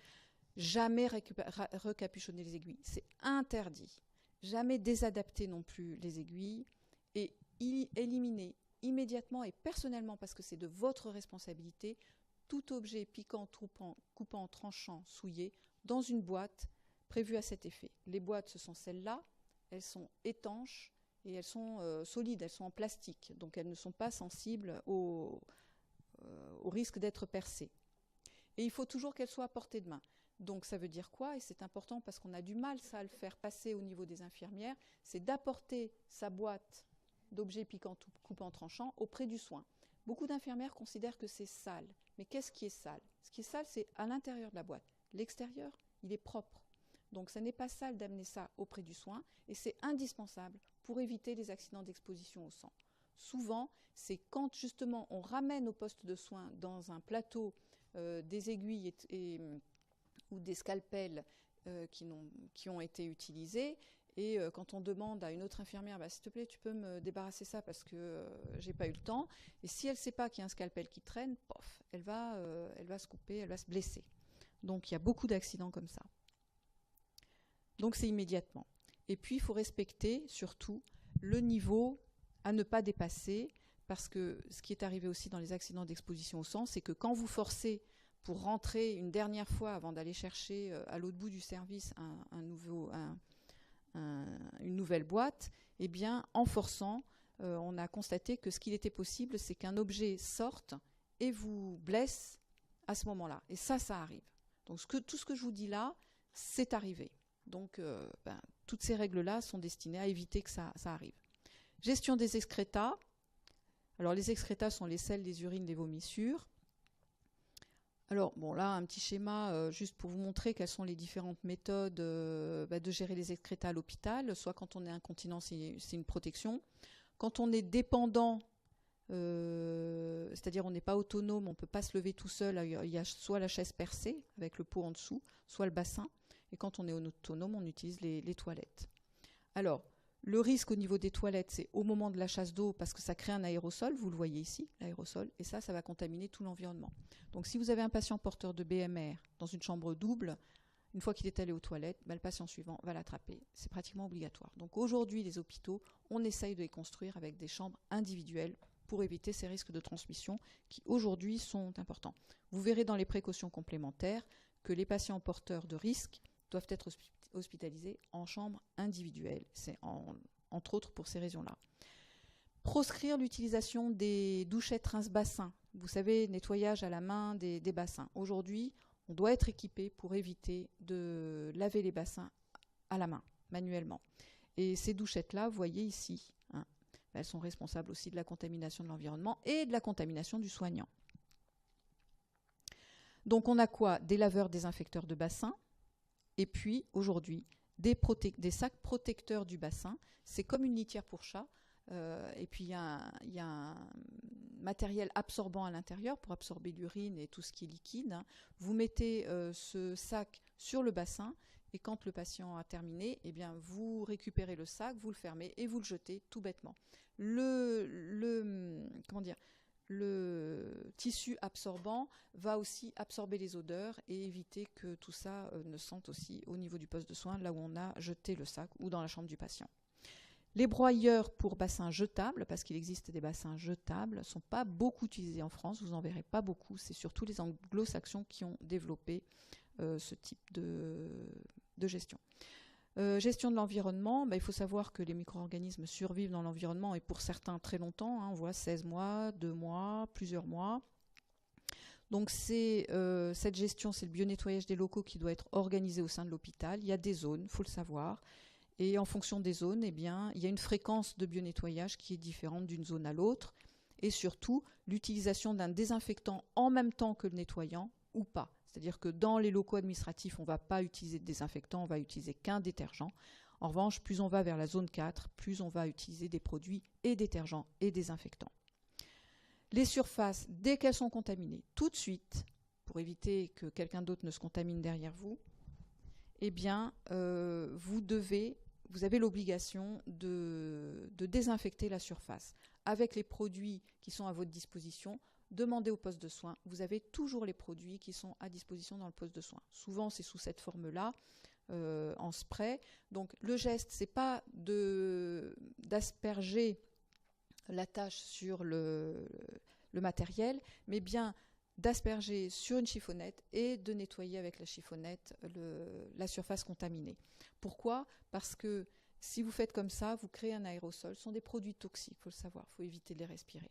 jamais recapuchonner les aiguilles, c'est interdit. Jamais désadapter non plus les aiguilles et éliminer immédiatement et personnellement, parce que c'est de votre responsabilité, tout objet piquant, coupant, tranchant, souillé dans une boîte prévue à cet effet. Les boîtes, ce sont celles-là, elles sont étanches et elles sont solides, elles sont en plastique, donc elles ne sont pas sensibles au risque d'être percées. Et il faut toujours qu'elles soient à portée de main. Donc ça veut dire quoi? Et c'est important parce qu'on a du mal ça à le faire passer au niveau des infirmières, c'est d'apporter sa boîte d'objets piquants, coupants, tranchants auprès du soin. Beaucoup d'infirmières considèrent que c'est sale. Mais qu'est-ce qui est sale? Ce qui est sale, c'est à l'intérieur de la boîte. L'extérieur, il est propre. Donc ça n'est pas sale d'amener ça auprès du soin et c'est indispensable pour éviter les accidents d'exposition au sang. Souvent, c'est quand justement on ramène au poste de soin dans un plateau des aiguilles ou des scalpels qui ont été utilisés. Et quand on demande à une autre infirmière, s'il te plaît, tu peux me débarrasser ça parce que j'ai pas eu le temps. Et si elle ne sait pas qu'il y a un scalpel qui traîne, pof, elle va se couper, elle va se blesser. Donc il y a beaucoup d'accidents comme ça. Donc c'est immédiatement. Et puis il faut respecter surtout le niveau à ne pas dépasser, parce que ce qui est arrivé aussi dans les accidents d'exposition au sang, c'est que quand vous forcez pour rentrer une dernière fois avant d'aller chercher à l'autre bout du service une nouvelle boîte, eh bien, en forçant, on a constaté que ce qu'il était possible, c'est qu'un objet sorte et vous blesse à ce moment-là. Et ça arrive. Donc tout ce que je vous dis là, c'est arrivé. Donc toutes ces règles-là sont destinées à éviter que ça arrive. Gestion des excrétas. Alors les excrétas sont les selles, les urines, les vomissures. Alors, bon, là, un petit schéma juste pour vous montrer quelles sont les différentes méthodes de gérer les excrétas à l'hôpital. Soit quand on est incontinent, c'est une protection. Quand on est dépendant, c'est-à-dire on n'est pas autonome, on ne peut pas se lever tout seul, il y a soit la chaise percée avec le pot en dessous, soit le bassin. Et quand on est autonome, on utilise les toilettes. Alors, le risque au niveau des toilettes, c'est au moment de la chasse d'eau parce que ça crée un aérosol, vous le voyez ici, l'aérosol, et ça va contaminer tout l'environnement. Donc si vous avez un patient porteur de BMR dans une chambre double, une fois qu'il est allé aux toilettes, le patient suivant va l'attraper. C'est pratiquement obligatoire. Donc aujourd'hui, les hôpitaux, on essaye de les construire avec des chambres individuelles pour éviter ces risques de transmission qui aujourd'hui sont importants. Vous verrez dans les précautions complémentaires que les patients porteurs de risques doivent être hospitalisés en chambre individuelle. C'est entre autres pour ces raisons-là. Proscrire l'utilisation des douchettes rince-bassins. Vous savez, nettoyage à la main des bassins. Aujourd'hui, on doit être équipé pour éviter de laver les bassins à la main, manuellement. Et ces douchettes-là, vous voyez ici, elles sont responsables aussi de la contamination de l'environnement et de la contamination du soignant. Donc on a quoi? Des laveurs désinfecteurs de bassins. Et puis, aujourd'hui, des sacs protecteurs du bassin. C'est comme une litière pour chat. Et puis, il y a un matériel absorbant à l'intérieur pour absorber l'urine et tout ce qui est liquide. Vous mettez ce sac sur le bassin et quand le patient a terminé, eh bien, vous récupérez le sac, vous le fermez et vous le jetez tout bêtement. Le tissu absorbant va aussi absorber les odeurs et éviter que tout ça ne sente aussi au niveau du poste de soins, là où on a jeté le sac ou dans la chambre du patient. Les broyeurs pour bassins jetables, parce qu'il existe des bassins jetables, ne sont pas beaucoup utilisés en France, vous n'en verrez pas beaucoup. C'est surtout les anglo-saxons qui ont développé ce type de gestion. Gestion de l'environnement, il faut savoir que les micro-organismes survivent dans l'environnement et pour certains très longtemps, on voit 16 mois, 2 mois, plusieurs mois. Donc cette gestion, c'est le bio-nettoyage des locaux qui doit être organisé au sein de l'hôpital. Il y a des zones, il faut le savoir. Et en fonction des zones, eh bien, il y a une fréquence de bio-nettoyage qui est différente d'une zone à l'autre. Et surtout, l'utilisation d'un désinfectant en même temps que le nettoyant ou pas. C'est-à-dire que dans les locaux administratifs, on ne va pas utiliser de désinfectant, on va utiliser qu'un détergent. En revanche, plus on va vers la zone 4, plus on va utiliser des produits et détergents et désinfectants. Les surfaces, dès qu'elles sont contaminées, tout de suite, pour éviter que quelqu'un d'autre ne se contamine derrière vous, eh bien, vous avez l'obligation de désinfecter la surface avec les produits qui sont à votre disposition. Demandez au poste de soins. Vous avez toujours les produits qui sont à disposition dans le poste de soins. Souvent, c'est sous cette forme-là, en spray. Donc, le geste, ce n'est pas d'asperger la tâche sur le matériel, mais bien d'asperger sur une chiffonnette et de nettoyer avec la chiffonnette la surface contaminée. Pourquoi? Parce que si vous faites comme ça, vous créez un aérosol. Ce sont des produits toxiques, il faut le savoir, il faut éviter de les respirer.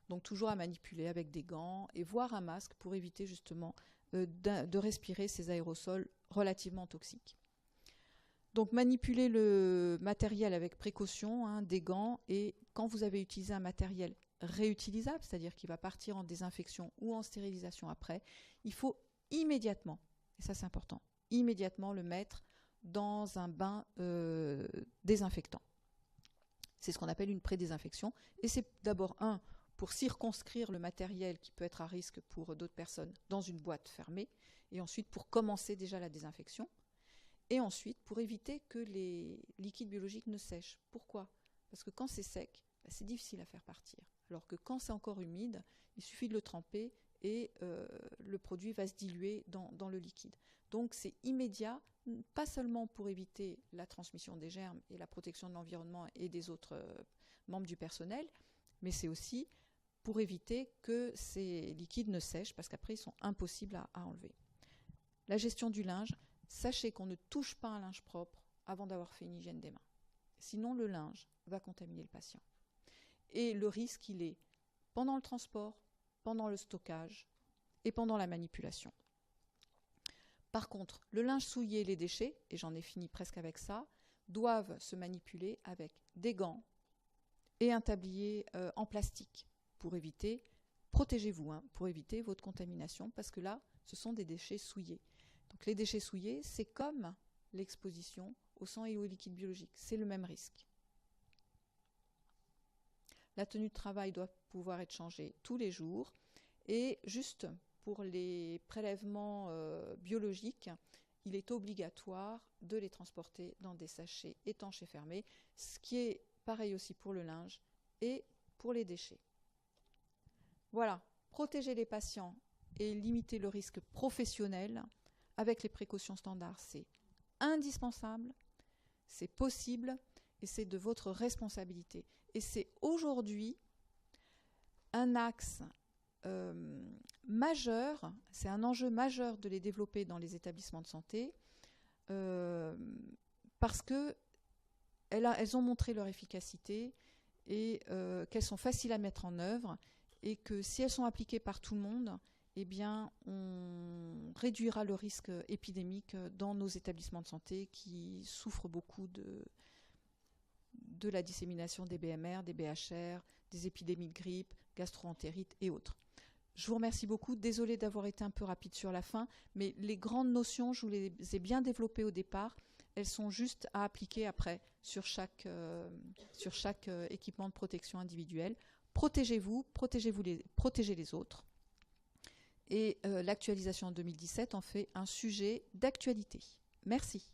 Donc toujours à manipuler avec des gants et voire un masque pour éviter justement de respirer ces aérosols relativement toxiques. Donc manipuler le matériel avec précaution, hein, des gants, et quand vous avez utilisé un matériel réutilisable, c'est-à-dire qui va partir en désinfection ou en stérilisation après, il faut immédiatement, et ça c'est important, immédiatement le mettre dans un bain désinfectant. C'est ce qu'on appelle une pré-désinfection, et c'est d'abord pour circonscrire le matériel qui peut être à risque pour d'autres personnes dans une boîte fermée, et ensuite pour commencer déjà la désinfection, et ensuite pour éviter que les liquides biologiques ne sèchent. Pourquoi? Parce que quand c'est sec, c'est difficile à faire partir, alors que quand c'est encore humide, il suffit de le tremper et le produit va se diluer dans le liquide. Donc c'est immédiat, pas seulement pour éviter la transmission des germes et la protection de l'environnement et des autres membres du personnel, mais c'est aussi pour éviter que ces liquides ne sèchent, parce qu'après ils sont impossibles à enlever. La gestion du linge, sachez qu'on ne touche pas un linge propre avant d'avoir fait une hygiène des mains. Sinon le linge va contaminer le patient. Et le risque, il est pendant le transport, pendant le stockage et pendant la manipulation. Par contre, le linge souillé et les déchets, et j'en ai fini presque avec ça, doivent se manipuler avec des gants et un tablier en plastique pour éviter, protégez-vous, hein, pour éviter votre contamination, parce que là, ce sont des déchets souillés. Donc les déchets souillés, c'est comme l'exposition au sang et aux liquides biologiques, c'est le même risque. La tenue de travail doit pouvoir être changée tous les jours, et juste pour les prélèvements biologiques, il est obligatoire de les transporter dans des sachets étanches et fermés, ce qui est pareil aussi pour le linge et pour les déchets. Voilà, protéger les patients et limiter le risque professionnel avec les précautions standards, c'est indispensable, c'est possible et c'est de votre responsabilité. Et c'est aujourd'hui un axe majeur, c'est un enjeu majeur de les développer dans les établissements de santé parce que elles ont montré leur efficacité et qu'elles sont faciles à mettre en œuvre, et que si elles sont appliquées par tout le monde, eh bien, on réduira le risque épidémique dans nos établissements de santé qui souffrent beaucoup de la dissémination des BMR, des BHR, des épidémies de grippe, gastro-entérite et autres. Je vous remercie beaucoup. Désolée d'avoir été un peu rapide sur la fin, mais les grandes notions, je vous les ai bien développées au départ. Elles sont juste à appliquer après sur chaque équipement de protection individuelle. Protégez-vous, protégez les autres. Et l'actualisation en 2017 en fait un sujet d'actualité. Merci.